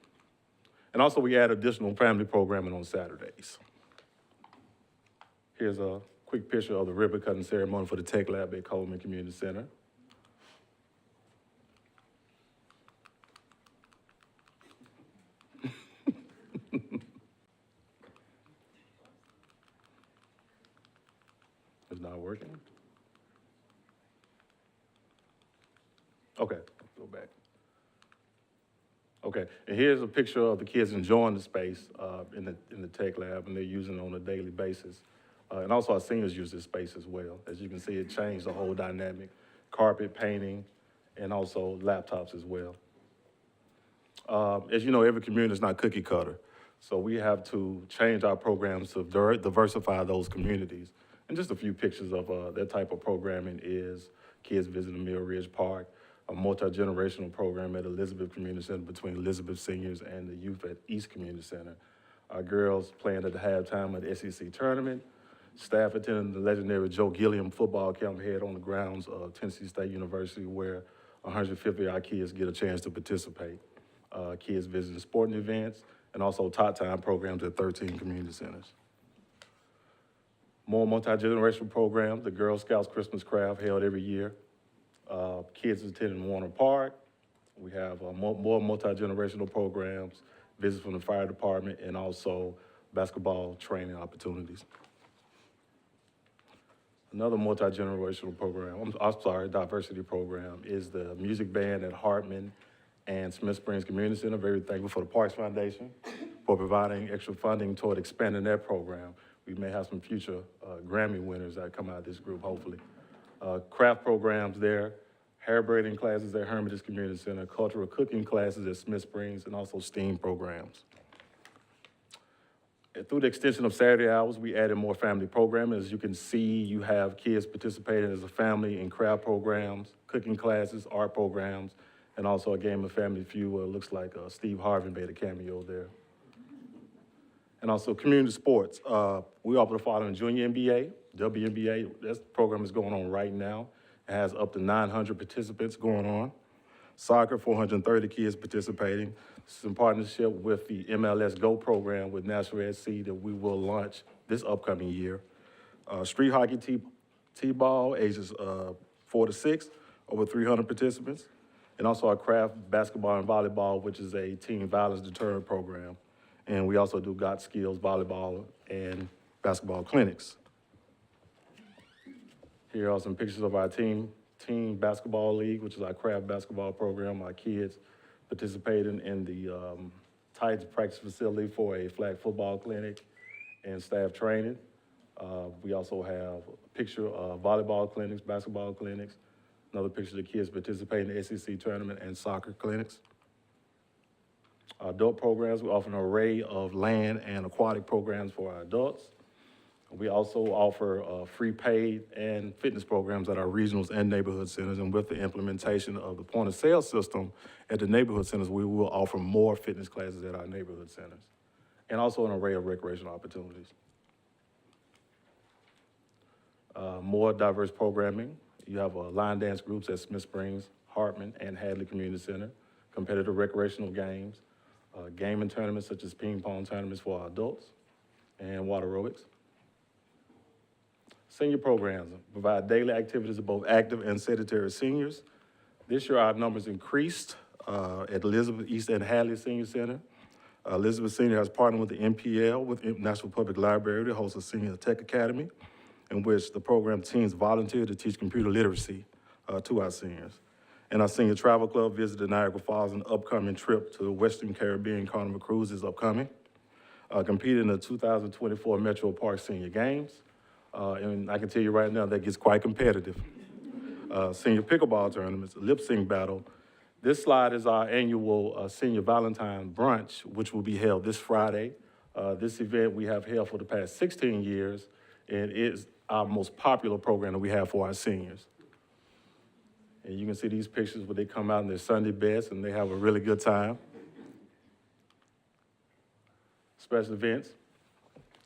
And also we add additional family programming on Saturdays. Here's a quick picture of the ribbon cutting ceremony for the Tech Lab at Coleman Community Center. It's not working. Okay, go back. Okay, and here's a picture of the kids enjoying the space in the tech lab, and they're using it on a daily basis. And also our seniors use this space as well. As you can see, it changed the whole dynamic. Carpet, painting, and also laptops as well. As you know, every community is not cookie cutter. So we have to change our programs to diversify those communities. And just a few pictures of that type of programming is kids visiting Mill Ridge Park, a multi-generational program at Elizabeth Community Center between Elizabeth seniors and the youth at East Community Center. Our girls playing at the halftime of the SEC tournament. Staff attending the legendary Joe Gilliam football camp held on the grounds of Tennessee State University, where 150 of our kids get a chance to participate. Kids visiting sporting events, and also top time programs at 13 community centers. More multi-generational programs, the Girl Scouts Christmas Craft held every year. Kids attending Warner Park. We have more multi-generational programs, visits from the fire department, and also basketball training opportunities. Another multi-generational program, diversity program, is the music band at Hartman and Smith Springs Community Center. Very thankful for the Parks Foundation for providing extra funding toward expanding that program. We may have some future Grammy winners that come out of this group, hopefully. Craft programs there, hair braiding classes at Hermitage Community Center, cultural cooking classes at Smith Springs, and also STEAM programs. And through the extension of Saturday hours, we added more family programming. As you can see, you have kids participating as a family in craft programs, cooking classes, art programs, and also a game of Family Feud where it looks like Steve Harvey made a cameo there. And also community sports. We offer the following: Junior NBA, WNBA. That program is going on right now. It has up to 900 participants going on. Soccer, 430 kids participating. This is in partnership with the MLS Go program with National SC that we will launch this upcoming year. Street hockey, T-ball, ages 4 to 6, over 300 participants. And also our craft basketball and volleyball, which is a teen violence deterrent program. And we also do Got Skills volleyball and basketball clinics. Here are some pictures of our team basketball league, which is our craft basketball program. Our kids participating in the Titans practice facility for a flag football clinic and staff training. We also have a picture of volleyball clinics, basketball clinics, another picture of the kids participating in the SEC tournament and soccer clinics. Adult programs, we offer an array of land and aquatic programs for our adults. We also offer free paid and fitness programs at our regionals and neighborhood centers. And with the implementation of the point of sale system at the neighborhood centers, we will offer more fitness classes at our neighborhood centers. And also an array of recreational opportunities. More diverse programming. You have line dance groups at Smith Springs, Hartman, and Hadley Community Center, competitive recreational games, gaming tournaments such as ping pong tournaments for our adults, and water aerobics. Senior programs provide daily activities of both active and sedentary seniors. This year, our numbers increased at Elizabeth East and Hadley Senior Center. Elizabeth Senior has partnered with the NPL, with National Public Library, to host a Senior Tech Academy, in which the program teams volunteer to teach computer literacy to our seniors. And our Senior Travel Club visited Niagara Falls. An upcoming trip to the Western Caribbean Carnival Cruise is upcoming. Competed in the 2024 Metro Park Senior Games. And I can tell you right now, that gets quite competitive. Senior pickleball tournaments, lip sync battle. This slide is our annual Senior Valentine Brunch, which will be held this Friday. This event we have held for the past 16 years, and it is our most popular program that we have for our seniors. And you can see these pictures where they come out in their Sunday best and they have a really good time. Special events.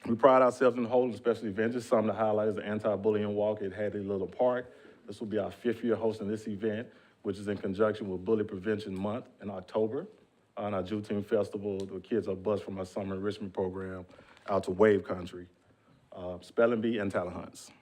We pride ourselves in holding special events. Just something to highlight is the anti-bullying walk at Hadley Little Park. This will be our 5th year hosting this event, which is in conjunction with Bully Prevention Month in October. On our Juneteenth Festival, the kids are bused from our summer enrichment program out to Wave Country, Spelling Bee, and Talent Hunts.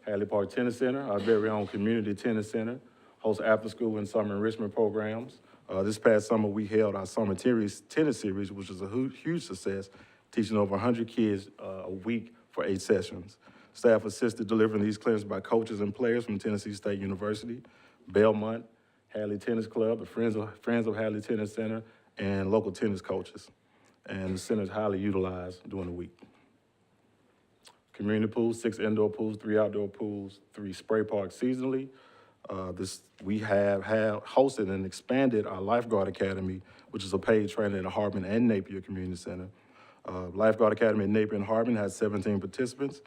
Hadley Park Tennis Center, our very own community tennis center, hosts after-school and summer enrichment programs. This past summer, we held our summer tennis series, which was a huge success, teaching over 100 kids a week for 8 sessions. Staff assisted delivering these clinics by coaches and players from Tennessee State University, Belmont, Hadley Tennis Club, the Friends of Hadley Tennis Center, and local tennis coaches. And the center is highly utilized during the week. Community pools, 6 indoor pools, 3 outdoor pools, 3 spray parks seasonally. We have hosted and expanded our Lifeguard Academy, which is a paid training at the Harbin and Napier Community Center. Lifeguard Academy in Napier and Harbin has 17 participants.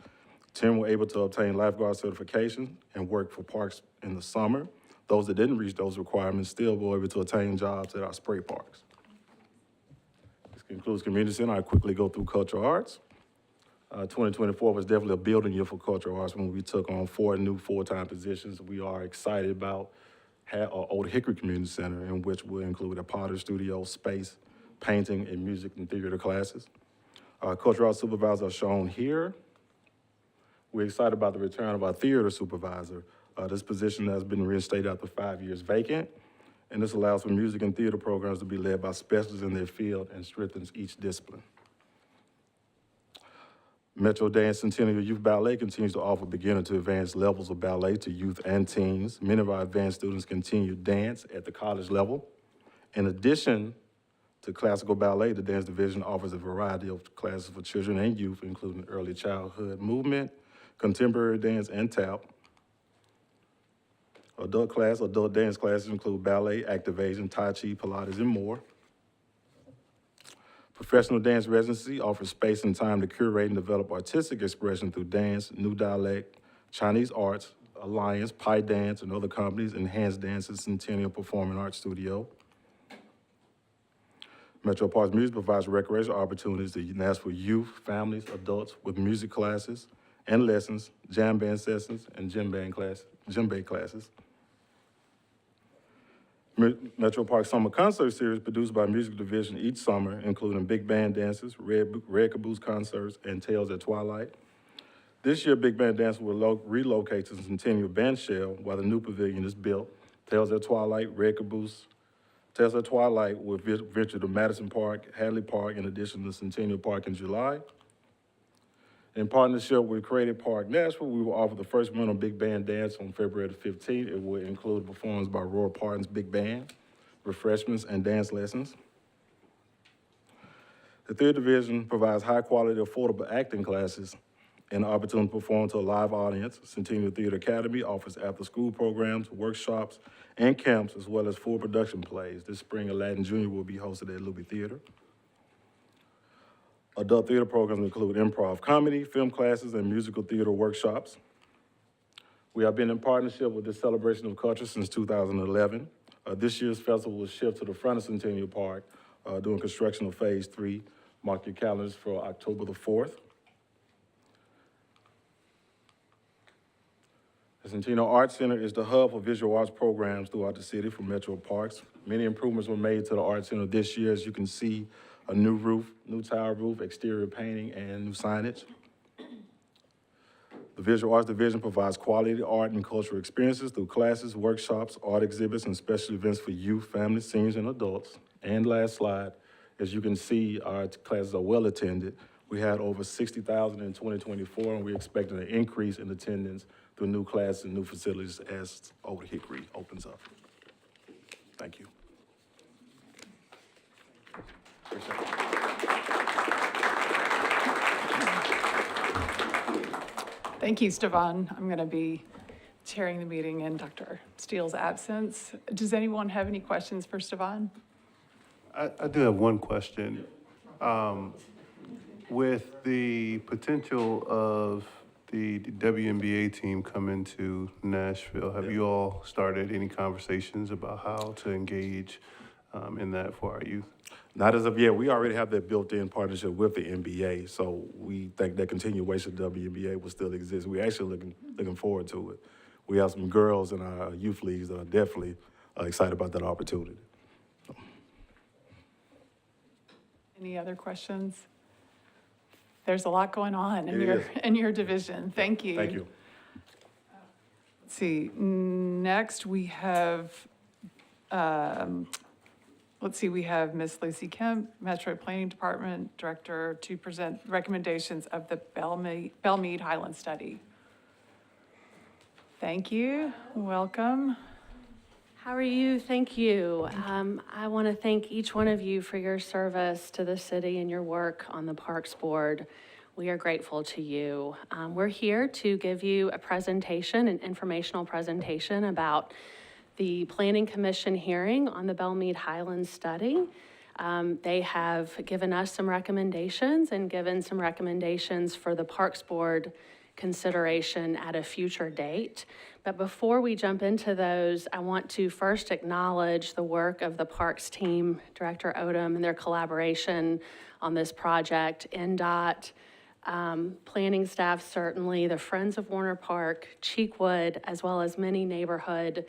10 were able to obtain lifeguard certification and work for parks in the summer. Those that didn't reach those requirements still were able to attain jobs at our spray parks. This concludes Community Center. I'll quickly go through cultural arts. 2024 was definitely a building year for cultural arts when we took on 4 new full-time positions. We are excited about Old Hickory Community Center, in which will include a pottery studio, space, painting, and music and theater classes. Cultural arts supervisors are shown here. We're excited about the return of our theater supervisor. This position has been reinstated after 5 years vacant, and this allows for music and theater programs to be led by specialists in their field and strengthens each discipline. Metro Dance Centennial Youth Ballet continues to offer beginner to advanced levels of ballet to youth and teens. Many of our advanced students continue dance at the college level. In addition to classical ballet, the dance division offers a variety of classes for children and youth, including early childhood movement, contemporary dance, and tap. Adult dance classes include ballet, activation, tai chi, Pilates, and more. Professional dance residency offers space and time to curate and develop artistic expression through dance, new dialect, Chinese arts, Alliance, Pi Dance, and other companies, Enhanced Dance's Centennial Performing Arts Studio. Metro Parks Music provides recreational opportunities to Nashville youth, families, adults with music classes and lessons, jam band sessions, and djembe classes. Metro Park Summer Concert Series produced by Music Division each summer, including big band dances, Red Caboose concerts, and Tales at Twilight. This year, Big Band Dance will relocate to the Centennial Band Shell while the new pavilion is built. Tales at Twilight, Red Caboose. Tales at Twilight will venture to Madison Park, Hadley Park, in addition to Centennial Park in July. In partnership with Creative Park Nashville, we will offer the first winter Big Band Dance on February the 15th. It will include a performance by Roy Parton's Big Band, refreshments, and dance lessons. The Theater Division provides high-quality, affordable acting classes and the opportunity to perform to a live audience. Centennial Theater Academy offers after-school programs, workshops, and camps, as well as full production plays. This spring, Aladdin Jr. will be hosted at Luby Theater. Adult theater programs include improv comedy, film classes, and musical theater workshops. We have been in partnership with the Celebration of Culture since 2011. This year's festival will shift to the front of Centennial Park during construction of Phase 3. Mark your calendars for October the 4th. The Centennial Arts Center is the hub for visual arts programs throughout the city for Metro Parks. Many improvements were made to the Arts Center this year. As you can see, a new roof, new tile roof, exterior painting, and new signage. The Visual Arts Division provides quality art and cultural experiences through classes, workshops, art exhibits, and special events for youth, families, seniors, and adults. And last slide, as you can see, our classes are well attended. We had over 60,000 in 2024, and we're expecting an increase in attendance through new classes and new facilities as Old Hickory opens up. Thank you. Appreciate it. Thank you, Stefan. I'm going to be chairing the meeting in Dr. Steele's absence. Does anyone have any questions for Stefan? I do have one question. With the potential of the WNBA team coming to Nashville, have you all started any conversations about how to engage in that for our youth? Not as of yet. We already have that built-in partnership with the NBA, so we think that continuation of WNBA will still exist. We're actually looking forward to it. We have some girls in our youth leagues that are definitely excited about that opportunity. Any other questions? There's a lot going on It in your division. Thank you. Thank you. Let's see, next we have, we have Ms. Lucy Kemp, Metro Planning Department Director, to present recommendations of the Belmead Highland Study. Thank you, welcome. How are you? Thank you. I want to thank each one of you for your service to the city and your work on the Parks Board. We are grateful to you. We're here to give you a presentation, an informational presentation about the Planning Commission hearing on the Belmead Highlands study. They have given us some recommendations and given some recommendations for the Parks Board consideration at a future date. But before we jump into those, I want to first acknowledge the work of the Parks team, Director Odom, and their collaboration on this project. NDOT, planning staff certainly, the Friends of Warner Park, Cheekwood, as well as many neighborhood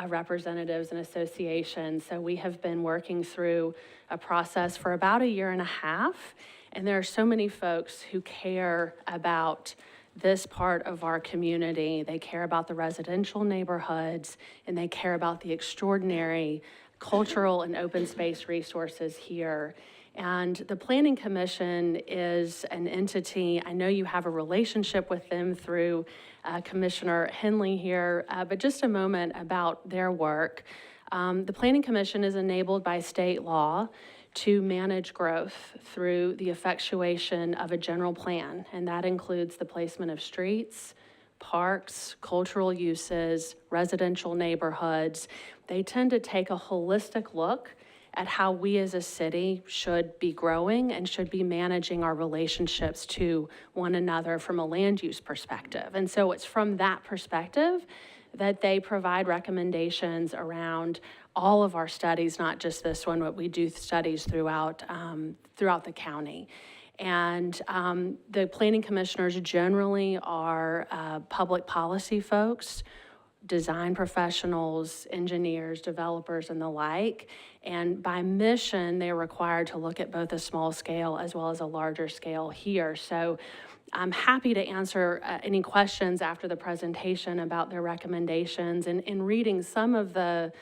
representatives and associations. So we have been working through a process for about a year and a half, and there are so many folks who care about this part of our community. They care about the residential neighborhoods, and they care about the extraordinary cultural and open space resources here. And the Planning Commission is an entity, I know you have a relationship with them through Commissioner Henley here, but just a moment about their work. The Planning Commission is enabled by state law to manage growth through the effectuation of a general plan, and that includes the placement of streets, parks, cultural uses, residential neighborhoods. They tend to take a holistic look at how we as a city should be growing and should be managing our relationships to one another from a land use perspective. And so it's from that perspective that they provide recommendations around all of our studies, not just this one, but we do studies throughout the county. And the planning commissioners generally are public policy folks, design professionals, engineers, developers, and the like. And by mission, they're required to look at both a small scale as well as a larger scale here. So I'm happy to answer any questions after the presentation about their recommendations. And in reading some of the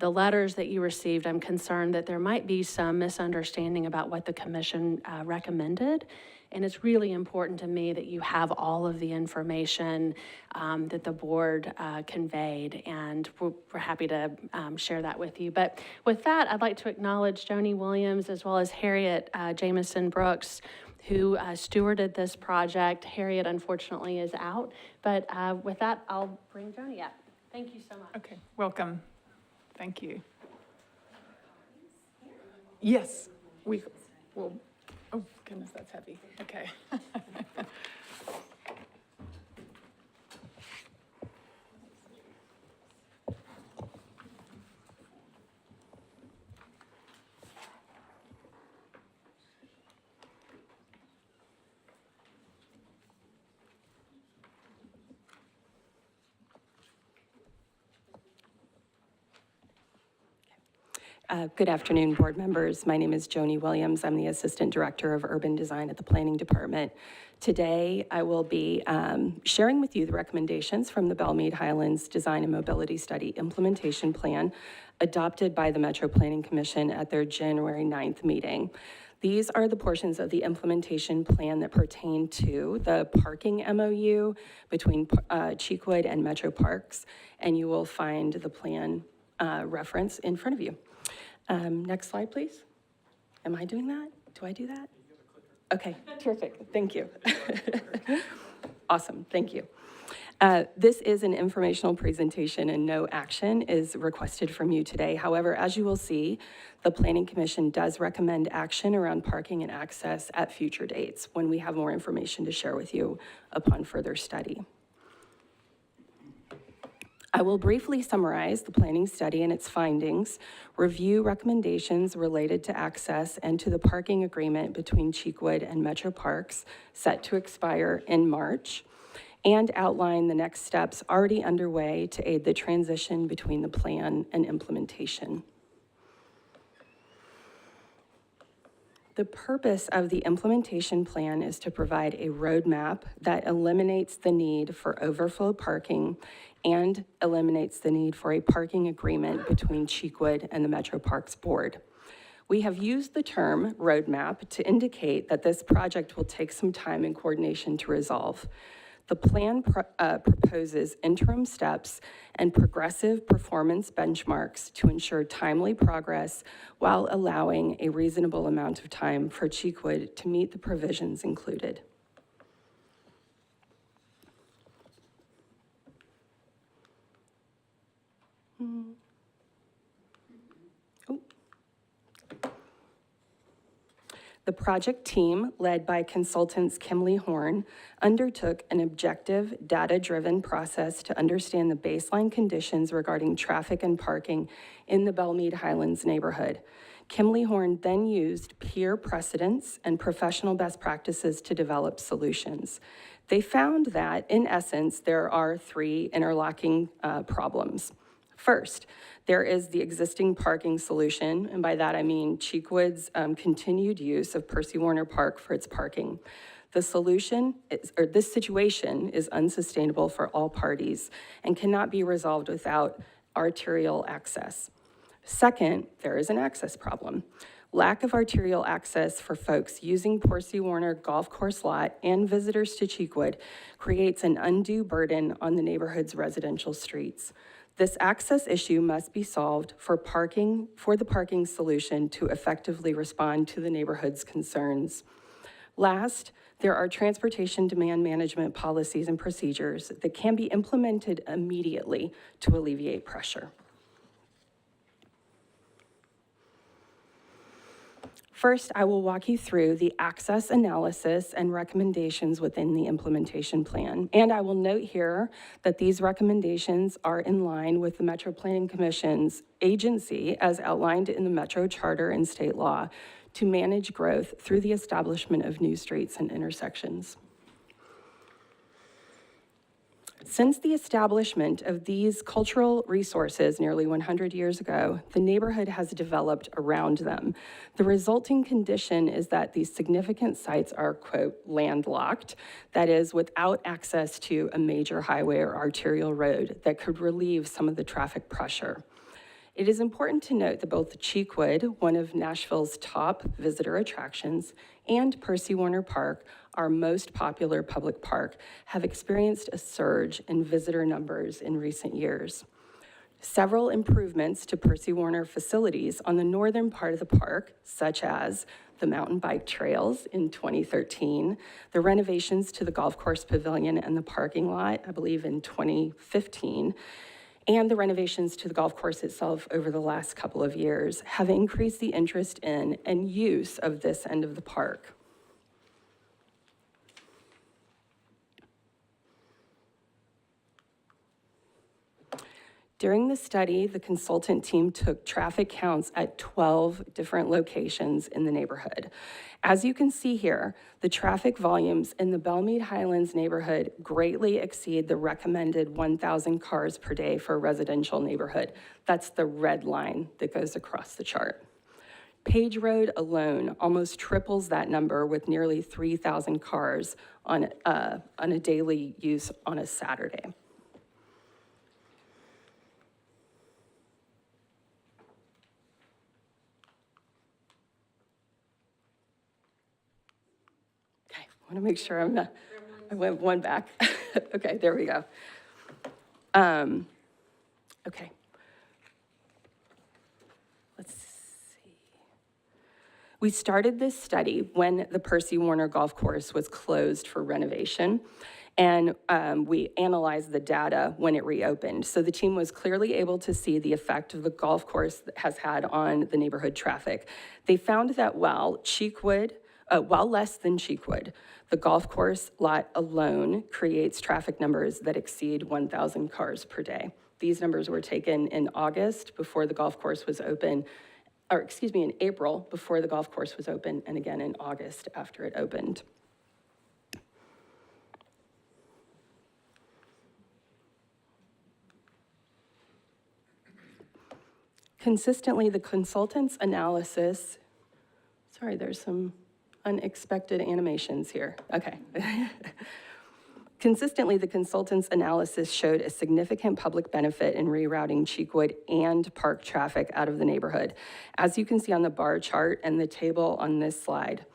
letters that you received, I'm concerned that there might be some misunderstanding about what the commission recommended. And it's really important to me that you have all of the information that the board conveyed, and we're happy to share that with you. But with that, I'd like to acknowledge Joni Williams as well as Harriet Jamison Brooks, who stewarded this project. Harriet, unfortunately, is out, but with that, I'll bring Joni up. Thank you so much. Okay, welcome. Thank you. Yes, we will. Oh, goodness, that's heavy. Okay. Good afternoon, board members. My name is Joni Williams. I'm the Assistant Director of Urban Design at the Planning Department. Today, I will be sharing with you the recommendations from the Belle-Meade Highlands Design and Mobility Study Implementation Plan adopted by the Metro Planning Commission at their January 9th meeting. These are the portions of the implementation plan that pertain to the parking MOU between Cheekwood and Metro Parks, and you will find the plan reference in front of you. Next slide, please. Am I doing that? Do I do that? Okay, terrific. Thank you. Awesome, thank you. This is an informational presentation and no action is requested from you today. However, as you will see, the Planning Commission does recommend action around parking and access at future dates when we have more information to share with you upon further study. I will briefly summarize the planning study and its findings, review recommendations related to access and to the parking agreement between Cheekwood and Metro Parks set to expire in March, and outline the next steps already underway to aid the transition between the plan and implementation. The purpose of the implementation plan is to provide a roadmap that eliminates the need for overflow parking and eliminates the need for a parking agreement between Cheekwood and the Metro Parks Board. We have used the term roadmap to indicate that this project will take some time and coordination to resolve. The plan proposes interim steps and progressive performance benchmarks to ensure timely progress while allowing a reasonable amount of time for Cheekwood to meet the provisions included. The project team, led by consultants Kimley Horn, undertook an objective, data-driven process to understand the baseline conditions regarding traffic and parking in the Belle-Meade Highlands neighborhood. Kimley Horn then used peer precedents and professional best practices to develop solutions. They found that, in essence, there are three interlocking problems. First, there is the existing parking solution, and by that I mean Cheekwood's continued use of Percy Warner Park for its parking. The solution, this situation is unsustainable for all parties and cannot be resolved without arterial access. Second, there is an access problem. Lack of arterial access for folks using Percy Warner Golf Course lot and visitors to Cheekwood creates an undue burden on the neighborhood's residential streets. This access issue must be solved for the parking solution to effectively respond to the neighborhood's concerns. Last, there are transportation demand management policies and procedures that can be implemented immediately to alleviate pressure. First, I will walk you through the access analysis and recommendations within the implementation plan. And I will note here that these recommendations are in line with the Metro Planning Commission's agency as outlined in the Metro Charter and state law to manage growth through the establishment of new streets and intersections. Since the establishment of these cultural resources nearly 100 years ago, the neighborhood has developed around them. The resulting condition is that these significant sites are, quote, landlocked, that is, without access to a major highway or arterial road that could relieve some of the traffic pressure. It is important to note that both Cheekwood, one of Nashville's top visitor attractions, and Percy Warner Park, our most popular public park, have experienced a surge in visitor numbers in recent years. Several improvements to Percy Warner facilities on the northern part of the park, such as the mountain bike trails in 2013, the renovations to the golf course pavilion and the parking lot, I believe in 2015, and the renovations to the golf course itself over the last couple of years have increased the interest in and use of this end of the park. During the study, the consultant team took traffic counts at 12 different locations in the neighborhood. As you can see here, the traffic volumes in the Belmead Highlands neighborhood greatly exceed the recommended 1,000 cars per day for a residential neighborhood. That's the red line that goes across the chart. Page Road alone almost triples that number with nearly 3,000 cars on a daily use on a Saturday. I want to make sure I'm not, I went one back. Okay, there we go. Okay. Let's see. We started this study when the Percy Warner Golf Course was closed for renovation, and we analyzed the data when it reopened. So the team was clearly able to see the effect of the golf course has had on the neighborhood traffic. They found that while less than Cheekwood, the golf course lot alone creates traffic numbers that exceed 1,000 cars per day. These numbers were taken in August before the golf course was open, or excuse me, in April before the golf course was open, and again in August after it opened. Consistently, the consultant's analysis, sorry, there's some unexpected animations here. Okay. Consistently, the consultant's analysis showed a significant public benefit in rerouting Cheekwood and park traffic out of the neighborhood, as you can see on the bar chart and the table on this slide.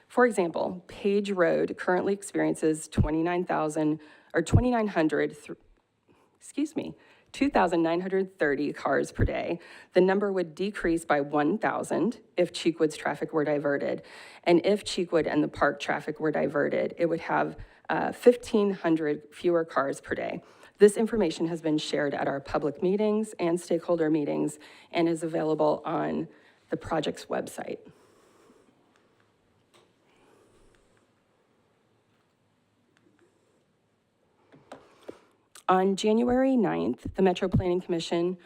For example, Page Road currently experiences 2,930 cars per day. The number would decrease by 1,000 if Cheekwood's traffic were diverted. And if Cheekwood and the park traffic were diverted, it would have 1,500 fewer cars per day. This information has been shared at our public meetings and stakeholder meetings and is available on the project's website. On January 9th, the Metro Planning Commission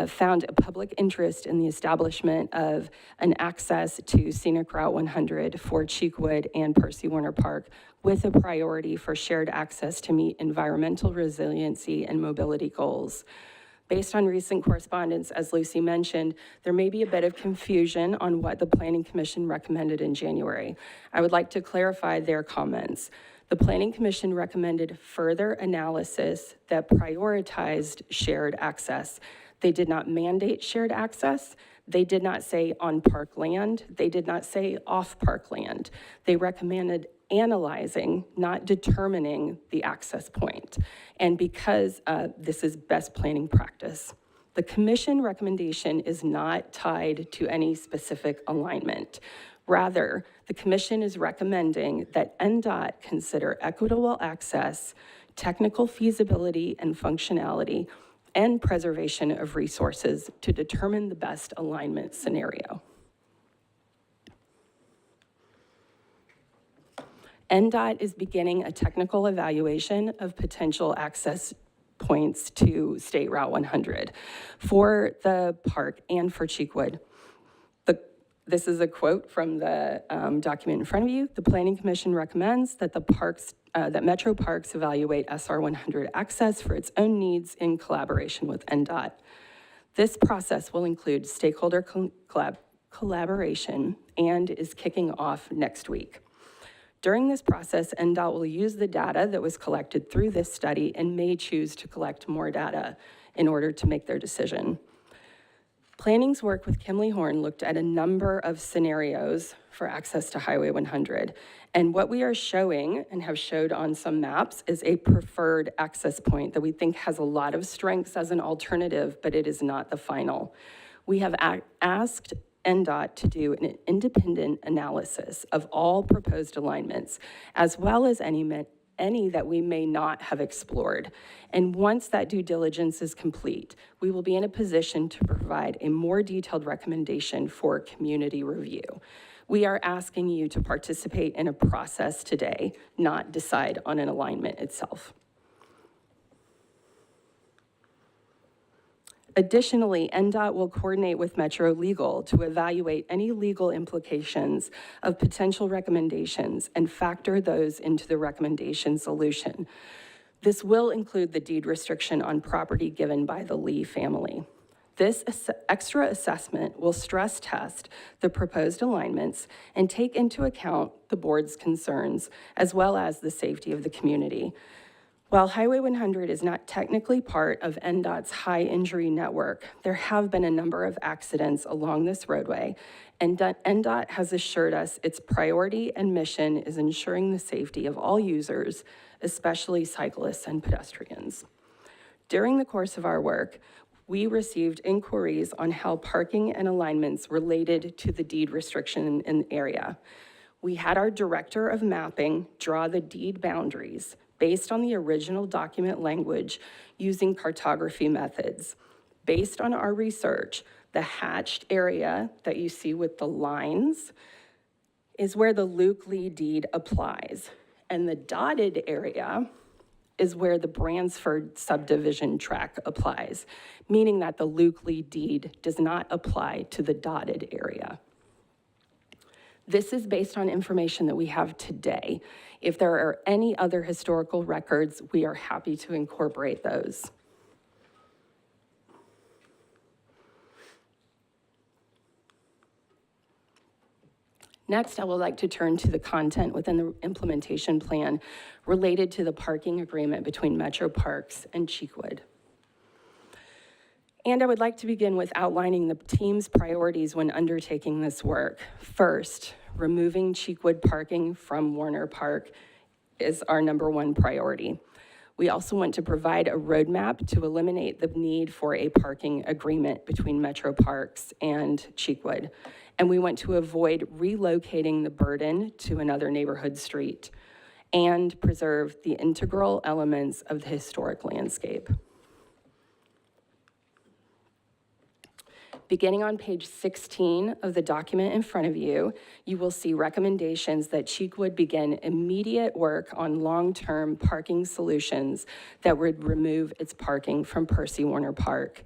found a public interest in the establishment of an access to Scenic Route 100 for Cheekwood and Percy Warner Park, with a priority for shared access to meet environmental resiliency and mobility goals. Based on recent correspondence, as Lucy mentioned, there may be a bit of confusion on what the Planning Commission recommended in January. I would like to clarify their comments. The Planning Commission recommended further analysis that prioritized shared access. They did not mandate shared access. They did not say on park land. They did not say off park land. They recommended analyzing, not determining the access point. And because this is best planning practice, the commission recommendation is not tied to any specific alignment. Rather, the commission is recommending that NDOT consider equitable access, technical feasibility and functionality, and preservation of resources to determine the best alignment scenario. NDOT is beginning a technical evaluation of potential access points to State Route 100 for the park and for Cheekwood. This is a quote from the document in front of you. The Planning Commission recommends that that Metro Parks evaluate SR 100 access for its own needs in collaboration with NDOT. This process will include stakeholder collaboration and is kicking off next week. During this process, NDOT will use the data that was collected through this study and may choose to collect more data in order to make their decision. Planning's work with Kimley Horn looked at a number of scenarios for access to Highway 100. And what we are showing and have showed on some maps is a preferred access point that we think has a lot of strengths as an alternative, but it is not the final. We have asked NDOT to do an independent analysis of all proposed alignments, as well as any that we may not have explored. And once that due diligence is complete, we will be in a position to provide a more detailed recommendation for community review. We are asking you to participate in a process today, not decide on an alignment itself. Additionally, NDOT will coordinate with Metro Legal to evaluate any legal implications of potential recommendations and factor those into the recommendation solution. This will include the deed restriction on property given by the Lee family. This extra assessment will stress test the proposed alignments and take into account the board's concerns, as well as the safety of the community. While Highway 100 is not technically part of NDOT's high injury network, there have been a number of accidents along this roadway, and NDOT has assured us its priority and mission is ensuring the safety of all users, especially cyclists and pedestrians. During the course of our work, we received inquiries on how parking and alignments related to the deed restriction in the area. We had our director of mapping draw the deed boundaries based on the original document language using cartography methods. Based on our research, the hatched area that you see with the lines is where the Luke Lee deed applies, and the dotted area is where the Bransford subdivision tract applies, meaning that the Luke Lee deed does not apply to the dotted area. This is based on information that we have today. If there are any other historical records, we are happy to incorporate those. Next, I would like to turn to the content within the implementation plan related to the parking agreement between Metro Parks and Cheekwood. And I would like to begin with outlining the team's priorities when undertaking this work. First, removing Cheekwood parking from Warner Park is our #1 priority. We also want to provide a roadmap to eliminate the need for a parking agreement between Metro Parks and Cheekwood. And we want to avoid relocating the burden to another neighborhood street and preserve the integral elements of the historic landscape. Beginning on page 16 of the document in front of you, you will see recommendations that Cheekwood begin immediate work on long-term parking solutions that would remove its parking from Percy Warner Park.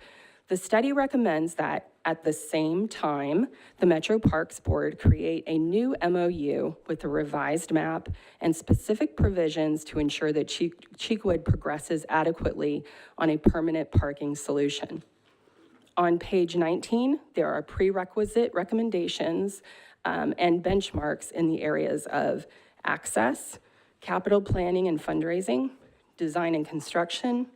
The study recommends that at the same time, the Metro Parks Board create a new MOU with a revised map and specific provisions to ensure that Cheekwood progresses adequately on a permanent parking solution. On page 19, there are prerequisite recommendations and benchmarks in the areas of access, capital planning and fundraising, design and construction,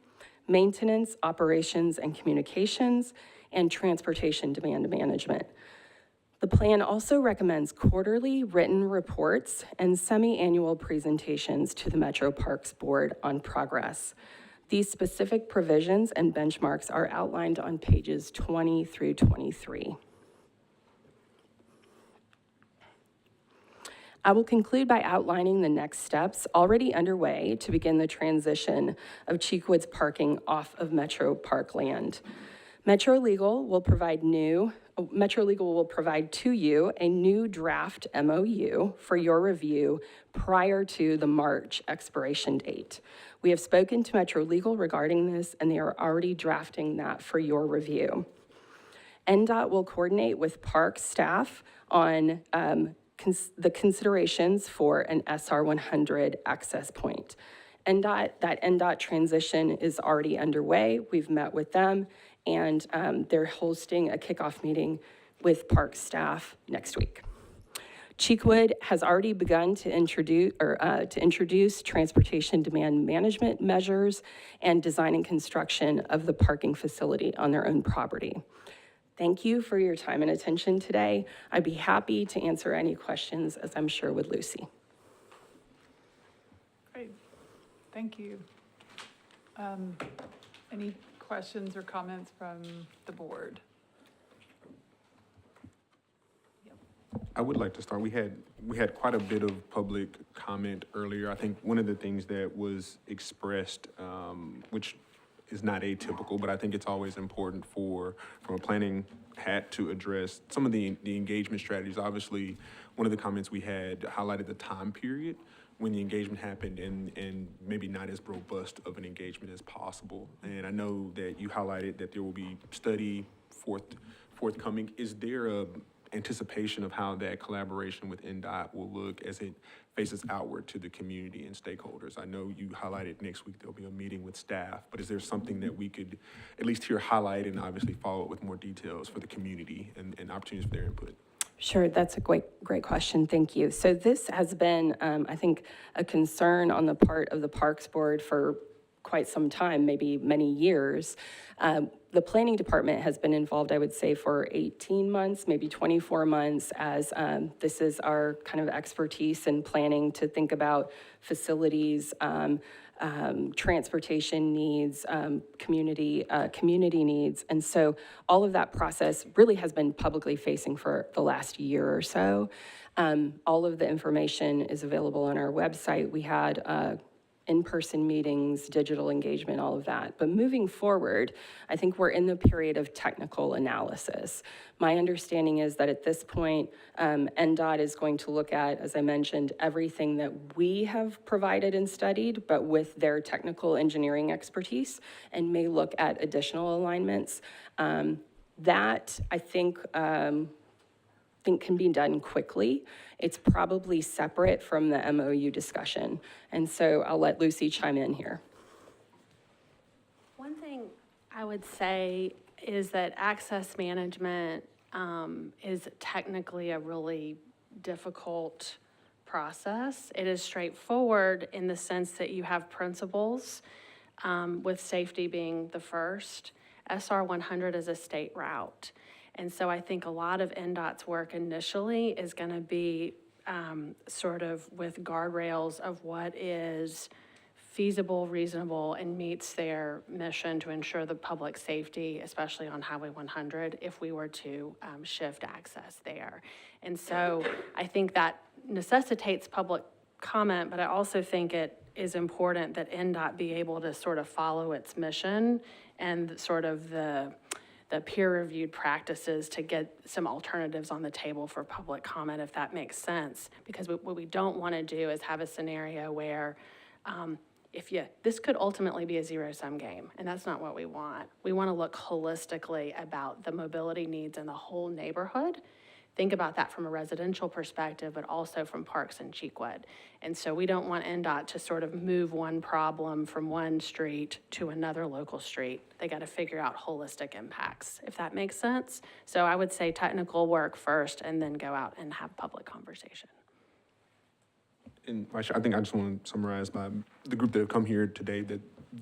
maintenance, operations and communications, and transportation demand management. The plan also recommends quarterly written reports and semi-annual presentations to the Metro Parks Board on progress. These specific provisions and benchmarks are outlined on pages 20 through 23. I will conclude by outlining the next steps already underway to begin the transition of Cheekwood's parking off of Metro Park land. Metro Legal will provide to you a new draft MOU for your review prior to the March expiration date. We have spoken to Metro Legal regarding this, and they are already drafting that for your review. NDOT will coordinate with park staff on the considerations for an SR 100 access point. That NDOT transition is already underway. We've met with them, and they're hosting a kickoff meeting with park staff next week. Cheekwood has already begun to introduce transportation demand management measures and design and construction of the parking facility on their own property. Thank you for your time and attention today. I'd be happy to answer any questions, as I'm sure would Lucy. Great, thank you. Any questions or comments from the board? I would like to start. We had quite a bit of public comment earlier. I think one of the things that was expressed, which is not atypical, but I think it's always important from a planning hat to address some of the engagement strategies. Obviously, one of the comments we had highlighted the time period when the engagement happened and maybe not as robust of an engagement as possible. And I know that you highlighted that there will be study forthcoming. Is there a anticipation of how that collaboration with NDOT will look as it faces outward to the community and stakeholders? I know you highlighted next week there'll be a meeting with staff, but is there something that we could at least here highlight and obviously follow up with more details for the community and opportunities for their input? Sure, that's a great question. Thank you. So this has been, I think, a concern on the part of the Parks Board for quite some time, maybe many years. The planning department has been involved, I would say, for 18 months, maybe 24 months, as this is our kind of expertise in planning to think about facilities, transportation needs, community needs. And so all of that process really has been publicly facing for the last year or so. All of the information is available on our website. We had in-person meetings, digital engagement, all of that. But moving forward, I think we're in the period of technical analysis. My understanding is that at this point, NDOT is going to look at, as I mentioned, everything that we have provided and studied, but with their technical engineering expertise, and may look at additional alignments. That, I think can be done quickly. It's probably separate from the MOU discussion. And so I'll let Lucy chime in here. One thing I would say is that access management is technically a really difficult process. It is straightforward in the sense that you have principles, with safety being the first. SR 100 is a state route. And so I think a lot of NDOT's work initially is going to be sort of with guardrails of what is feasible, reasonable, and meets their mission to ensure the public safety, especially on Highway 100, if we were to shift access there. And so I think that necessitates public comment, but I also think it is important that NDOT be able to sort of follow its mission and sort of the peer-reviewed practices to get some alternatives on the table for public comment, if that makes sense. Because what we don't want to do is have a scenario where this could ultimately be a zero-sum game, and that's not what we want. We want to look holistically about the mobility needs in the whole neighborhood. Think about that from a residential perspective, but also from Parks and Cheekwood. And so we don't want NDOT to sort of move one problem from one street to another local street. They got to figure out holistic impacts, if that makes sense. So I would say technical work first and then go out and have public conversation. And I think I just want to summarize by the group that have come here today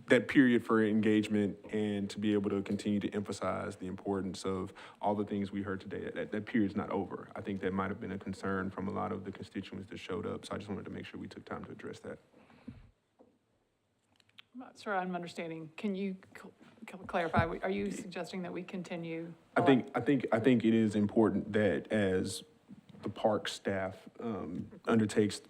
that period for engagement and to be able to continue to emphasize the importance of all the things we heard today. That period's not over. I think that might have been a concern from a lot of the constituents that showed up. So I just wanted to make sure we took time to address that. I'm not sure I'm understanding. Can you clarify? Are you suggesting that we continue? I think it is important that as the park staff undertakes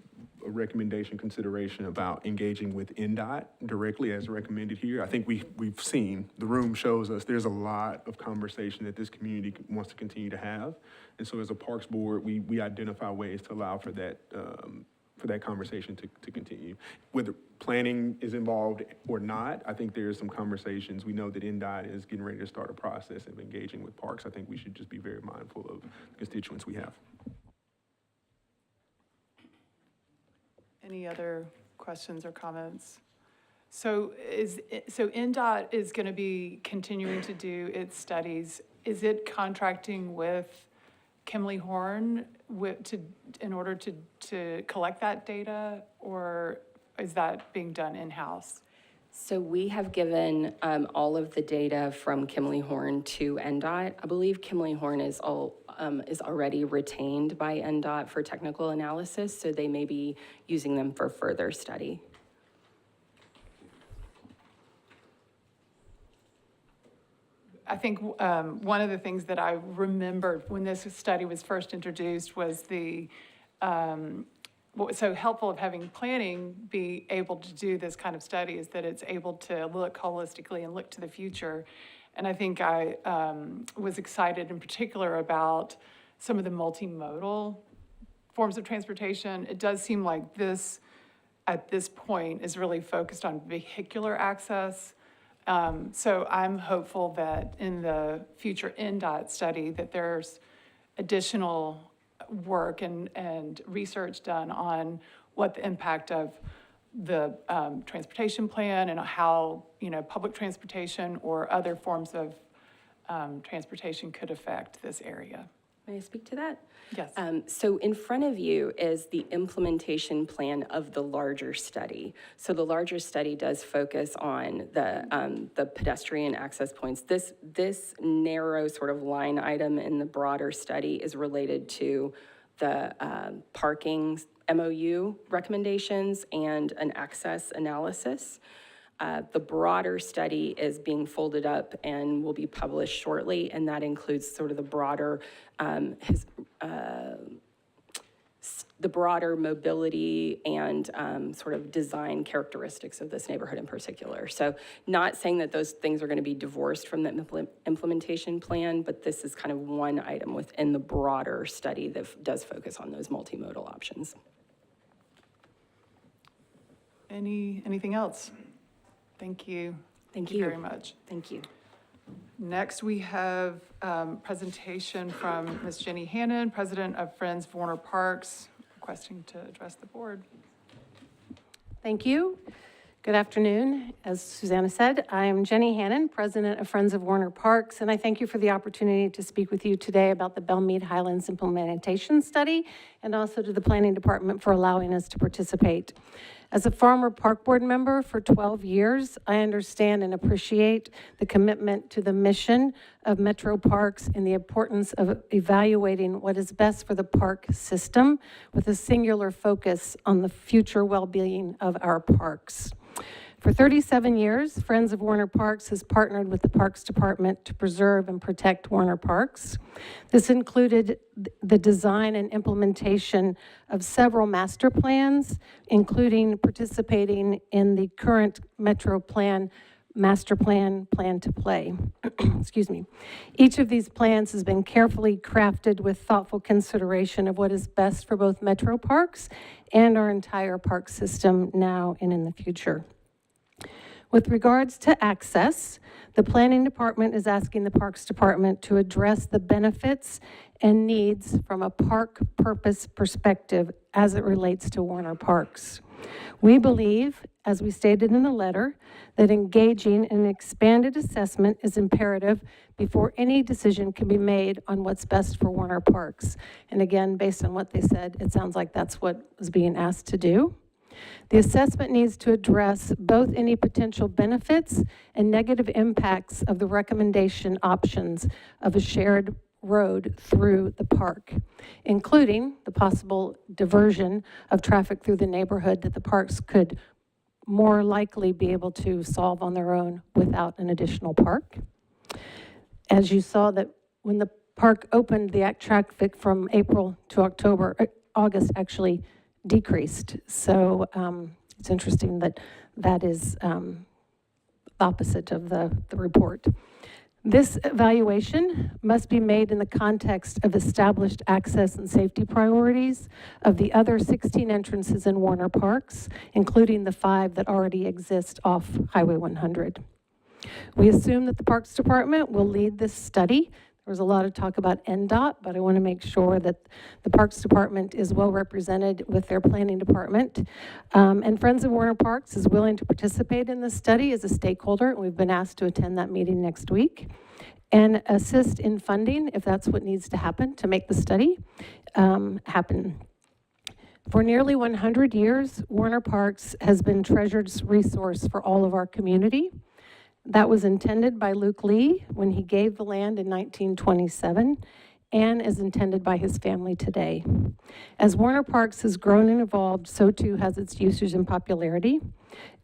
a recommendation consideration about engaging with NDOT directly as recommended here. I think we've seen, the room shows us there's a lot of conversation that this community wants to continue to have. And so as a Parks Board, we identify ways to allow for that conversation to continue. Whether planning is involved or not, I think there's some conversations. We know that NDOT is getting ready to start a process of engaging with parks. I think we should just be very mindful of the constituents we have. Any other questions or comments? So NDOT is going to be continuing to do its studies. Is it contracting with Kimley Horn in order to collect that data, or is that being done in-house? So we have given all of the data from Kimley Horn to NDOT. I believe Kimley Horn is already retained by NDOT for technical analysis, so they may be using them for further study. I think one of the things that I remembered when this study was first introduced was what was so helpful of having planning be able to do this kind of study is that it's able to look holistically and look to the future. And I think I was excited in particular about some of the multimodal forms of transportation. It does seem like this, at this point, is really focused on vehicular access. So I'm hopeful that in the future NDOT study that there's additional work and research done on what the impact of the transportation plan and how, public transportation or other forms of transportation could affect this area. May I speak to that? Yes. So in front of you is the implementation plan of the larger study. So the larger study does focus on the pedestrian access points. This narrow sort of line item in the broader study is related to the parking MOU recommendations and an access analysis. The broader study is being folded up and will be published shortly, and that includes sort of the broader mobility and sort of design characteristics of this neighborhood in particular. So not saying that those things are going to be divorced from the implementation plan, but this is kind of one item within the broader study that does focus on those multimodal options. Anything else? Thank you. Thank you you very much. Thank you. Next, we have presentation from Ms. Jenny Hannon, President of Friends of Warner Parks, requesting to address the board. Thank you. Good afternoon. As Susanna said, I am Jenny Hannon, President of Friends of Warner Parks, and I thank you for the opportunity to speak with you today about the Belmead Highlands Implementation Study, and also to the Planning Department for allowing us to participate. As a former Park Board member for 12 years, I understand and appreciate the commitment to the mission of Metro Parks and the importance of evaluating what is best for the park system with a singular focus on the future well-being of our parks. For 37 years, Friends of Warner Parks has partnered with the Parks Department to preserve and protect Warner Parks. This included the design and implementation of several master plans, including participating in the current Metro Plan Master Plan to Play. Excuse me. Each of these plans has been carefully crafted with thoughtful consideration of what is best for both Metro Parks and our entire park system now and in the future. With regards to access, the Planning Department is asking the Parks Department to address the benefits and needs from a park purpose perspective as it relates to Warner Parks. We believe, as we stated in the letter, that engaging in an expanded assessment is imperative before any decision can be made on what's best for Warner Parks. And again, based on what they said, it sounds like that's what was being asked to do. The assessment needs to address both any potential benefits and negative impacts of the recommendation options of a shared road through the park, including the possible diversion of traffic through the neighborhood that the parks could more likely be able to solve on their own without an additional park. As you saw that when the park opened, the traffic from April to August actually decreased. So it's interesting that that is opposite of the report. This evaluation must be made in the context of established access and safety priorities of the other 16 entrances in Warner Parks, including the 5 that already exist off Highway 100. We assume that the Parks Department will lead this study. There was a lot of talk about NDOT, but I want to make sure that the Parks Department is well represented with their planning department. And Friends of Warner Parks is willing to participate in this study as a stakeholder. We've been asked to attend that meeting next week and assist in funding if that's what needs to happen to make the study happen. For nearly 100 years, Warner Parks has been treasured resource for all of our community. That was intended by Luke Lee when he gave the land in 1927, and as intended by his family today. As Warner Parks has grown and evolved, so too has its usage and popularity.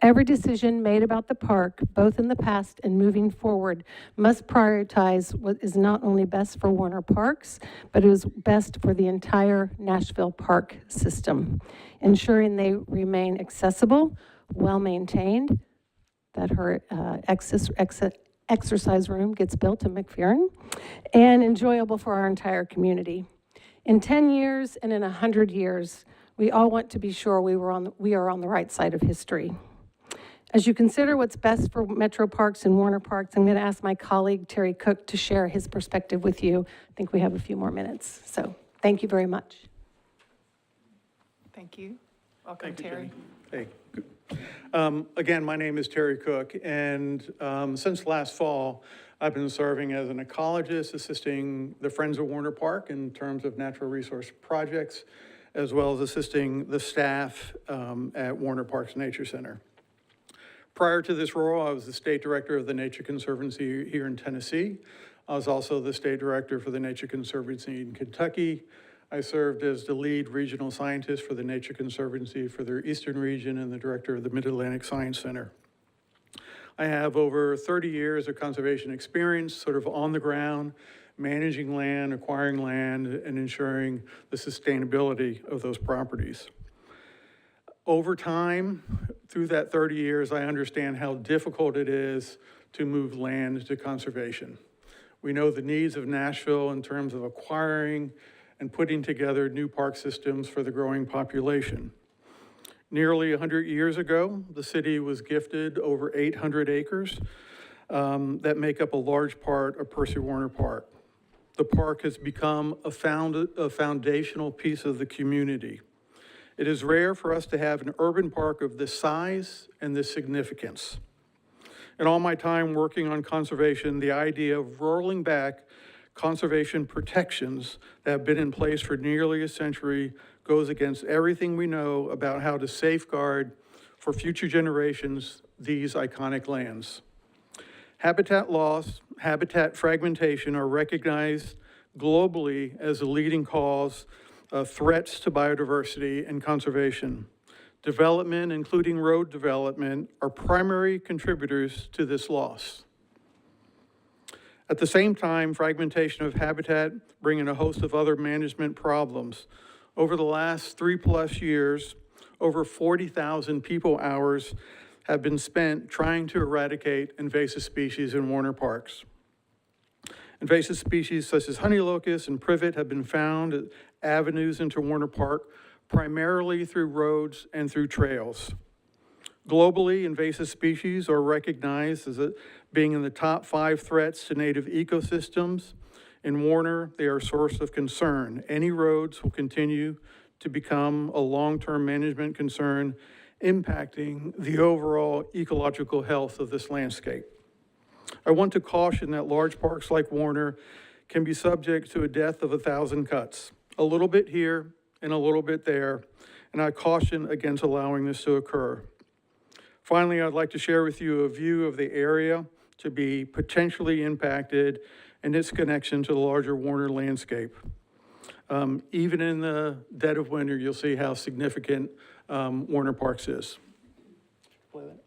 Every decision made about the park, both in the past and moving forward, must prioritize what is not only best for Warner Parks, but is best for the entire Nashville park system, ensuring they remain accessible, well-maintained, that her exercise room gets built in McPherson, and enjoyable for our entire community. In 10 years and in 100 years, we all want to be sure we are on the right side of history. As you consider what's best for Metro Parks and Warner Parks, I'm going to ask my colleague Terry Cook to share his perspective with you. I think we have a few more minutes, so thank you very much. Thank you. Welcome, Thank you, Terry. Jenny. Hey. Again, my name is Terry Cook, and since last fall, I've been serving as an ecologist, assisting the Friends of Warner Park in terms of natural resource projects, as well as assisting the staff at Warner Parks Nature Center. Prior to this role, I was the state director of the Nature Conservancy here in Tennessee. I was also the state director for the Nature Conservancy in Kentucky. I served as the lead regional scientist for the Nature Conservancy for their eastern region and the director of the Mid-Atlantic Science Center. I have over 30 years of conservation experience, sort of on the ground, managing land, acquiring land, and ensuring the sustainability of those properties. Over time, through that 30 years, I understand how difficult it is to move land to conservation. We know the needs of Nashville in terms of acquiring and putting together new park systems for the growing population. Nearly 100 years ago, the city was gifted over 800 acres that make up a large part of Percy Warner Park. The park has become a foundational piece of the community. It is rare for us to have an urban park of this size and this significance. In all my time working on conservation, the idea of rolling back conservation protections that have been in place for nearly a century goes against everything we know about how to safeguard for future generations these iconic lands. Habitat loss, habitat fragmentation are recognized globally as a leading cause of threats to biodiversity and conservation. Development, including road development, are primary contributors to this loss. At the same time, fragmentation of habitat bringing a host of other management problems. Over the last 3+ years, over 40,000 people hours have been spent trying to eradicate invasive species in Warner Parks. Invasive species such as honey locust and privet have been found at avenues into Warner Park, primarily through roads and through trails. Globally, invasive species are recognized as being in the top 5 threats to native ecosystems. In Warner, they are a source of concern. Any roads will continue to become a long-term management concern, impacting the overall ecological health of this landscape. I want to caution that large parks like Warner can be subject to a death of 1,000 cuts, a little bit here and a little bit there, and I caution against allowing this to occur. Finally, I'd like to share with you a view of the area to be potentially impacted and its connection to the larger Warner landscape. Even in the dead of winter, you'll see how significant Warner Parks is. Play that.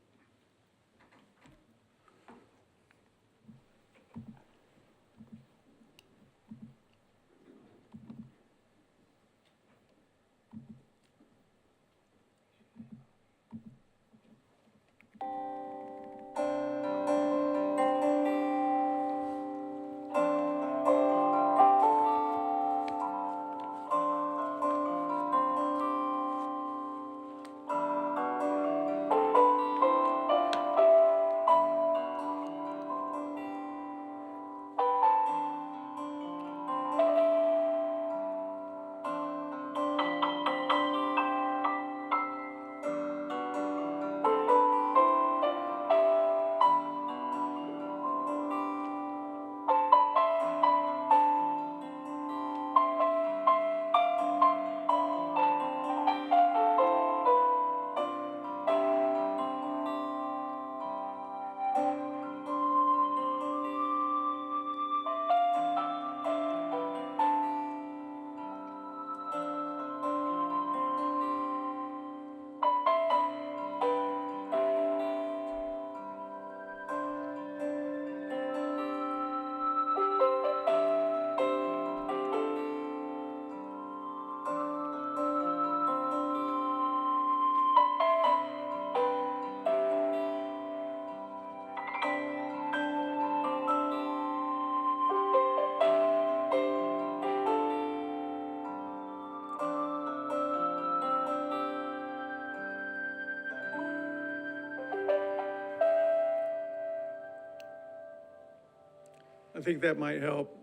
I think that might help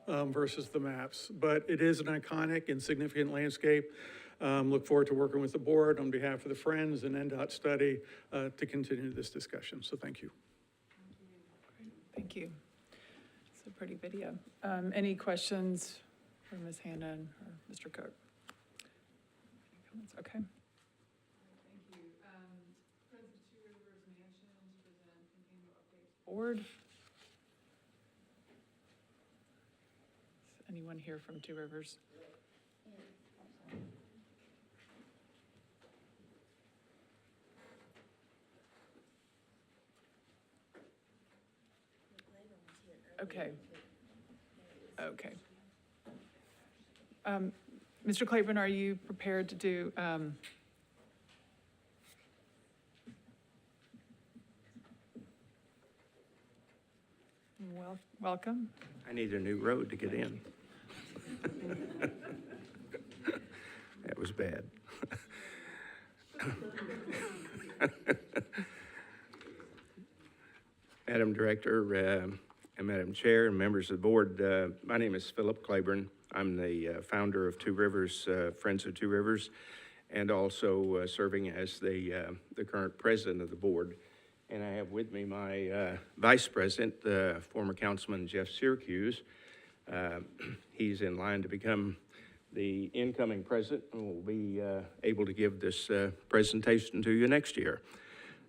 versus the maps. But it is an iconic and significant landscape. Look forward to working with the board on behalf of the Friends and NDOT study to continue this discussion. So thank you. Thank you. It's a pretty video. Any questions for Ms. Hannon or Mr. Cook? Any comments? Okay. Thank you. Friends of Two Rivers Mansion to present Centennial updates board. Is anyone here from Two Rivers? Okay. Okay. Mr. Claiborne, are you prepared to do, welcome? I need a new road to get in. That was bad. Madam Director, and Madam Chair, and members of the board, my name is Philip Claiborne. I'm the founder of Two Rivers, Friends of Two Rivers, and also serving as the current president of the board. And I have with me my vice president, former Councilman Jeff Syracuse. He's in line to become the incoming president and will be able to give this presentation to you next year.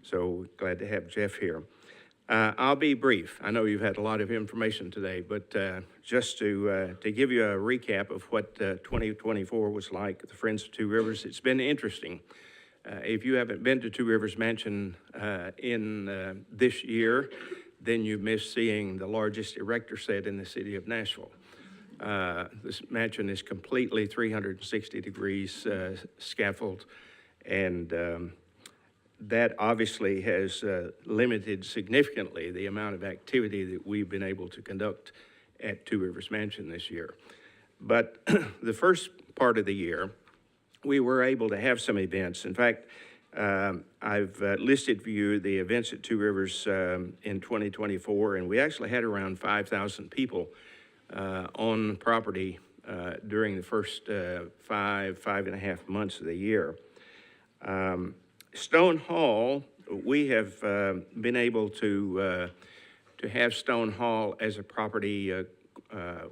So glad to have Jeff here. I'll be brief. I know you've had a lot of information today, but just to give you a recap of what 2024 was like at the Friends of Two Rivers, it's been interesting. If you haven't been to Two Rivers Mansion in this year, then you missed seeing the largest erector set in the city of Nashville. This mansion is completely 360 degrees scaffold, and that obviously has limited significantly the amount of activity that we've been able to conduct at Two Rivers Mansion this year. But the first part of the year, we were able to have some events. In fact, I've listed for you the events at Two Rivers in 2024, and we actually had around 5,000 people on property during the first five and a half months of the year. Stone Hall, we have been able to have Stone Hall as a property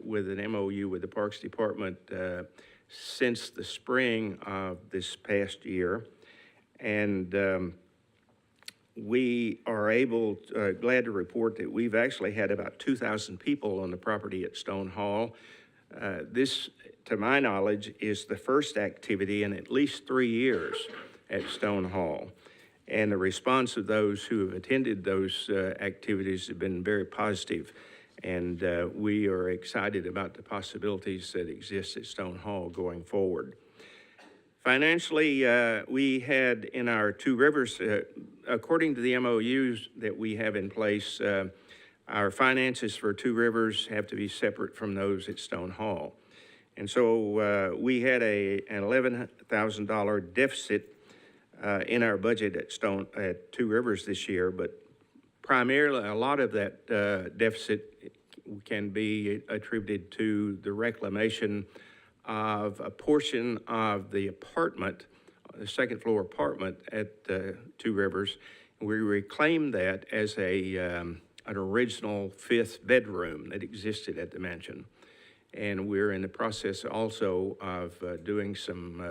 with an MOU with the Parks Department since the spring of this past year. And we are able, glad to report that we've actually had about 2,000 people on the property at Stone Hall. This, to my knowledge, is the first activity in at least 3 years at Stone Hall. And the response of those who have attended those activities have been very positive. And we are excited about the possibilities that exist at Stone Hall going forward. Financially, we had in our Two Rivers, according to the MOUs that we have in place, our finances for Two Rivers have to be separate from those at Stone Hall. And so we had an $11,000 deficit in our budget at Two Rivers this year, but primarily a lot of that deficit can be attributed to the reclamation of a portion of the apartment, the second floor apartment at Two Rivers. We reclaimed that as an original fifth bedroom that existed at the mansion. And we're in the process also of doing some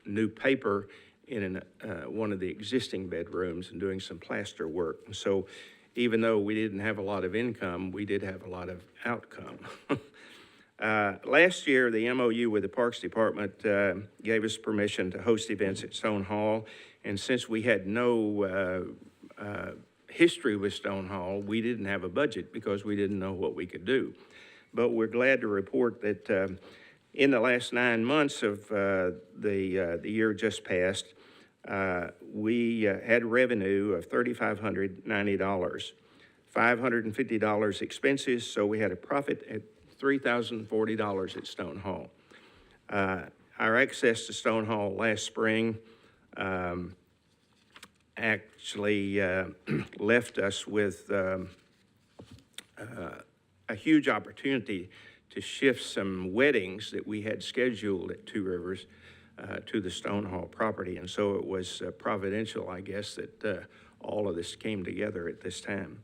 new paper in one of the existing bedrooms and doing some plaster work. So even though we didn't have a lot of income, we did have a lot of outcome. Last year, the MOU with the Parks Department gave us permission to host events at Stone Hall. And since we had no history with Stone Hall, we didn't have a budget because we didn't know what we could do. But we're glad to report that in the last 9 months of the year just passed, we had revenue of $3,590, $550 expenses, so we had a profit at $3,040 at Stone Hall. Our access to Stone Hall last spring actually left us with a huge opportunity to shift some weddings that we had scheduled at Two Rivers to the Stonehall property. And so it was providential, I guess, that all of this came together at this time.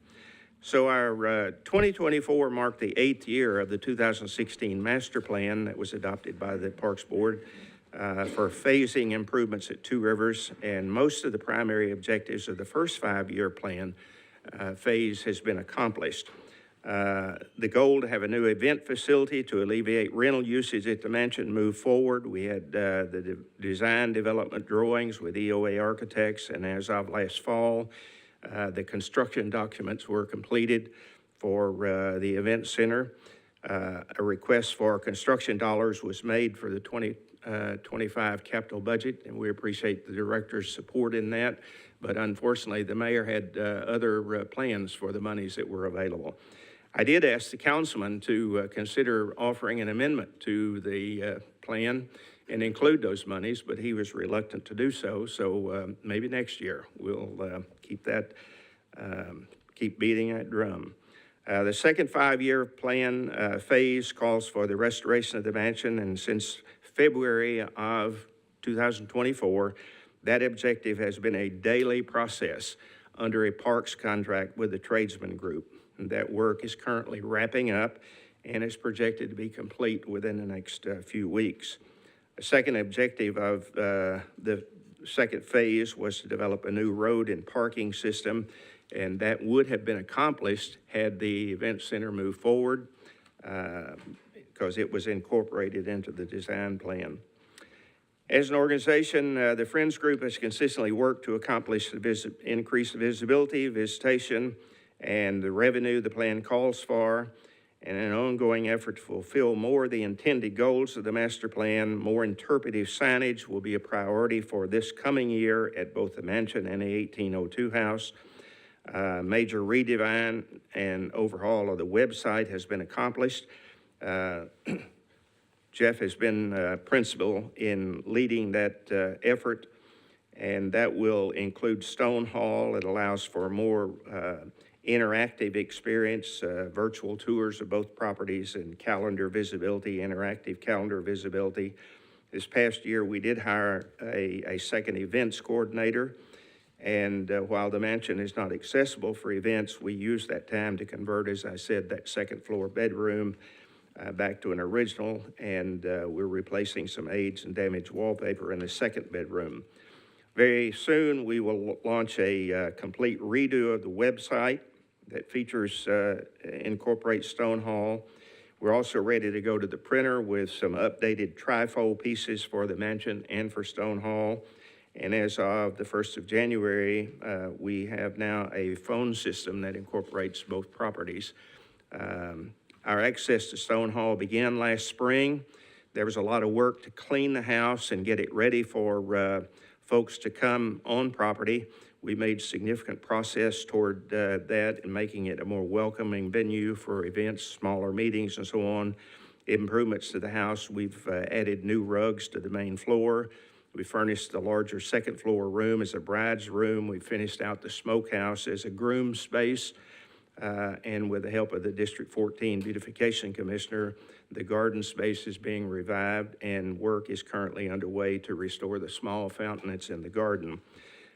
So our 2024 marked the 8th year of the 2016 master plan that was adopted by the Parks Board for phasing improvements at Two Rivers, and most of the primary objectives of the first 5-year plan phase has been accomplished. The goal to have a new event facility to alleviate rental usage at the mansion moved forward. We had the design development drawings with EOA Architects, and as of last fall, the construction documents were completed for the event center. A request for construction dollars was made for the 2025 capital budget, and we appreciate the director's support in that. But unfortunately, the mayor had other plans for the monies that were available. I did ask the councilman to consider offering an amendment to the plan and include those monies, but he was reluctant to do so. So maybe next year we'll keep beating that drum. The second 5-year plan phase calls for the restoration of the mansion, and since February of 2024, that objective has been a daily process under a parks contract with the tradesman group. And that work is currently wrapping up and is projected to be complete within the next few weeks. A second objective of the second phase was to develop a new road and parking system, and that would have been accomplished had the event center moved forward because it was incorporated into the design plan. As an organization, the Friends Group has consistently worked to accomplish the increased visibility, visitation, and the revenue the plan calls for, and an ongoing effort to fulfill more of the intended goals of the master plan. More interpretive signage will be a priority for this coming year at both the mansion and the 1802 house. Major redesign and overhaul of the website has been accomplished. Jeff has been principal in leading that effort, and that will include Stonehall. It allows for more interactive experience, virtual tours of both properties, and calendar visibility, interactive calendar visibility. This past year, we did hire a second events coordinator, and while the mansion is not accessible for events, we used that time to convert, as I said, that second floor bedroom back to an original, and we're replacing some aids and damaged wallpaper in the second bedroom. Very soon, we will launch a complete redo of the website that incorporates Stonehall. We're also ready to go to the printer with some updated trifold pieces for the mansion and for Stonehall. And as of the 1st of January, we have now a phone system that incorporates both properties. Our access to Stonehall began last spring. There was a lot of work to clean the house and get it ready for folks to come on property. We made significant progress toward that and making it a more welcoming venue for events, smaller meetings, and so on. Improvements to the house, we've added new rugs to the main floor. We furnished the larger second floor room as a bride's room. We finished out the smokehouse as a groom space. And with the help of the District 14 Beautification Commissioner, the garden space is being revived, and work is currently underway to restore the small fountain that's in the garden.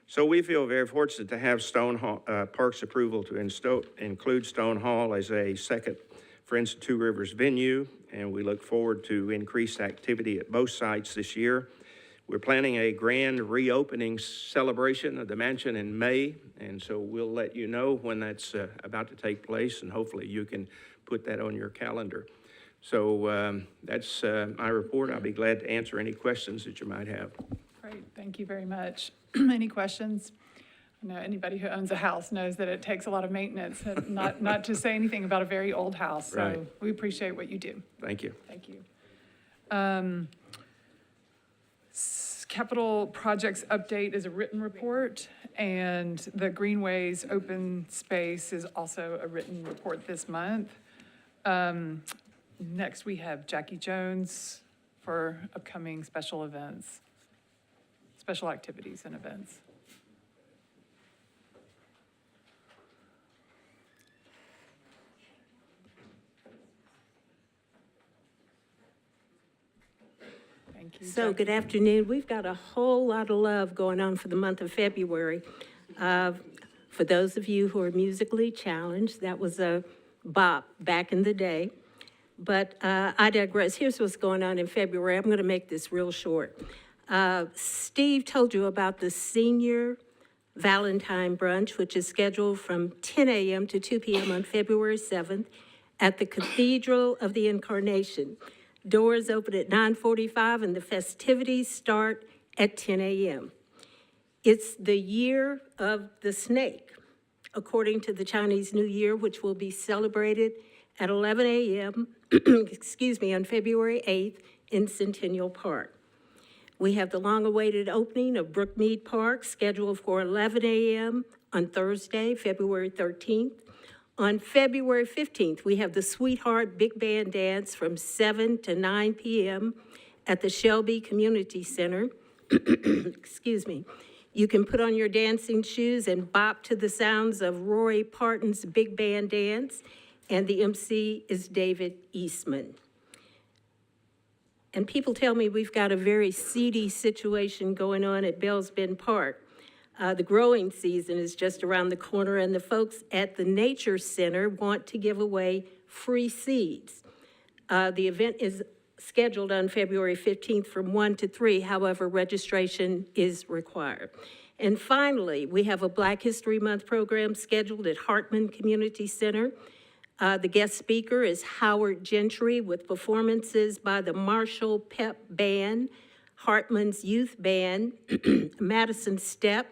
So we feel very fortunate to have Stonehall Parks approval to include Stonehall as a second Friends of Two Rivers venue, and we look forward to increased activity at both sites this year. We're planning a grand reopening celebration of the mansion in May, and so we'll let you know when that's about to take place, and hopefully you can put that on your calendar. So that's my report. I'll be glad to answer any questions that you might have. Great, thank you very much. Any questions? I know anybody who owns a house knows that it takes a lot of maintenance, not to say anything about a very old house. So Right. we appreciate what you do. Thank you. Thank you. Capital projects update is a written report, and the Greenways open space is also a written report this month. Next, we have Jackie Jones for upcoming special events, special activities and events. So, good afternoon. We've got a whole lot of love going on for the month of February. For those of you who are musically challenged, that was a bop back in the day. But I digress. Here's what's going on in February. I'm going to make this real short. Steve told you about the senior Valentine brunch, which is scheduled from 10 a.m. to 2 p.m. on February 7th at the Cathedral of the Incarnation. Doors open at 9:45 and the festivities start at 10 a.m. It's the year of the snake, according to the Chinese New Year, which will be celebrated at 11 a.m., on February 8th in Centennial Park. We have the long-awaited opening of Brookmead Park scheduled for 11 a.m. on Thursday, February 13th. On February 15th, we have the Sweetheart Big Band Dance from 7 to 9 p.m. at the Shelby Community Center. Excuse me. You can put on your dancing shoes and bop to the sounds of Roy Parton's Big Band Dance, and the MC is David Eastman. And people tell me we've got a very seedy situation going on at Bells Bend Park. The growing season is just around the corner, and the folks at the Nature Center want to give away free seeds. The event is scheduled on February 15th from 1 to 3. However, registration is required. And finally, we have a Black History Month program scheduled at Hartman Community Center. The guest speaker is Howard Gentry with performances by the Marshall Pep Band, Hartman's Youth Band, Madison Step,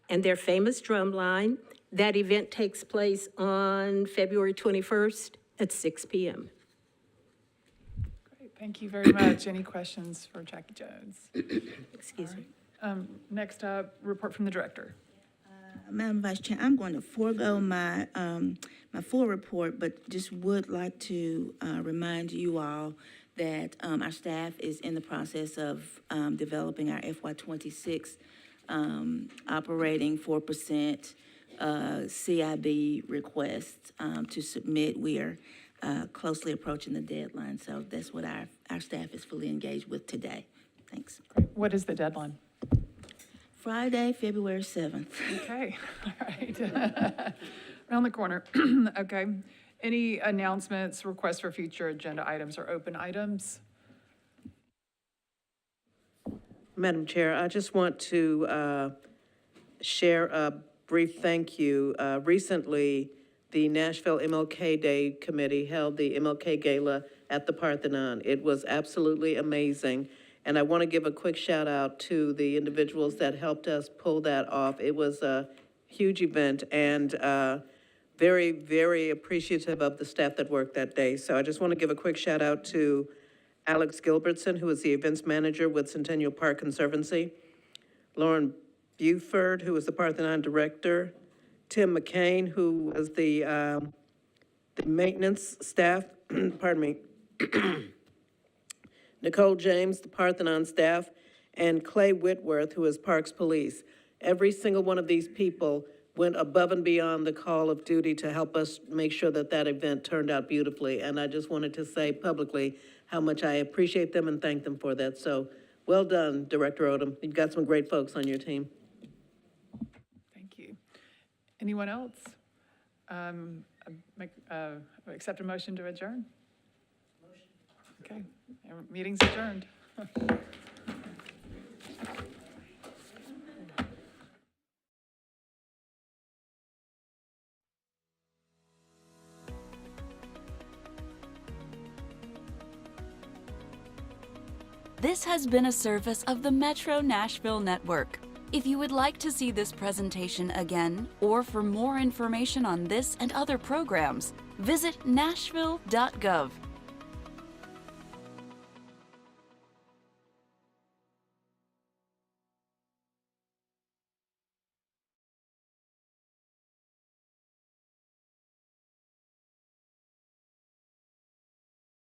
and their famous drumline. That event takes place on February 21st at 6 p.m. Great, thank you very much. Any questions for Jackie Jones? Excuse me. Next up, report from the director. Madam Vice Chair, I'm going to forego my full report, but just would like to remind you all that our staff is in the process of developing our FY26 operating 4% CIB request to submit. We are closely approaching the deadline, so that's what our staff is fully engaged with today. Thanks. Great. What is the deadline? Friday, February 7th. Okay, all right. Around the corner. Okay. Any announcements, requests for future agenda items or open items? Madam Chair, I just want to share a brief thank you. Recently, the Nashville MLK Day Committee held the MLK Gala at the Parthenon. It was absolutely amazing. And I want to give a quick shout out to the individuals that helped us pull that off. It was a huge event and very, very appreciative of the staff that worked that day. So I just want to give a quick shout out to Alex Gilbertson, who is the events manager with Centennial Park Conservancy, Lauren Buford, who is the Parthenon director, Tim McCain, who was the maintenance staff, pardon me, Nicole James, the Parthenon staff, and Clay Whitworth, who is Parks Police. Every single one of these people went above and beyond the call of duty to help us make sure that that event turned out beautifully. And I just wanted to say publicly how much I appreciate them and thank them for that. So well done, Director Odom. You've got some great folks on your team. Thank you. Anyone else? Accept a motion to adjourn? Motion. Okay, our meeting's adjourned. This has been a service of the Metro Nashville Network. If you would like to see this presentation again, or for more information on this and other programs, visit nashville.gov.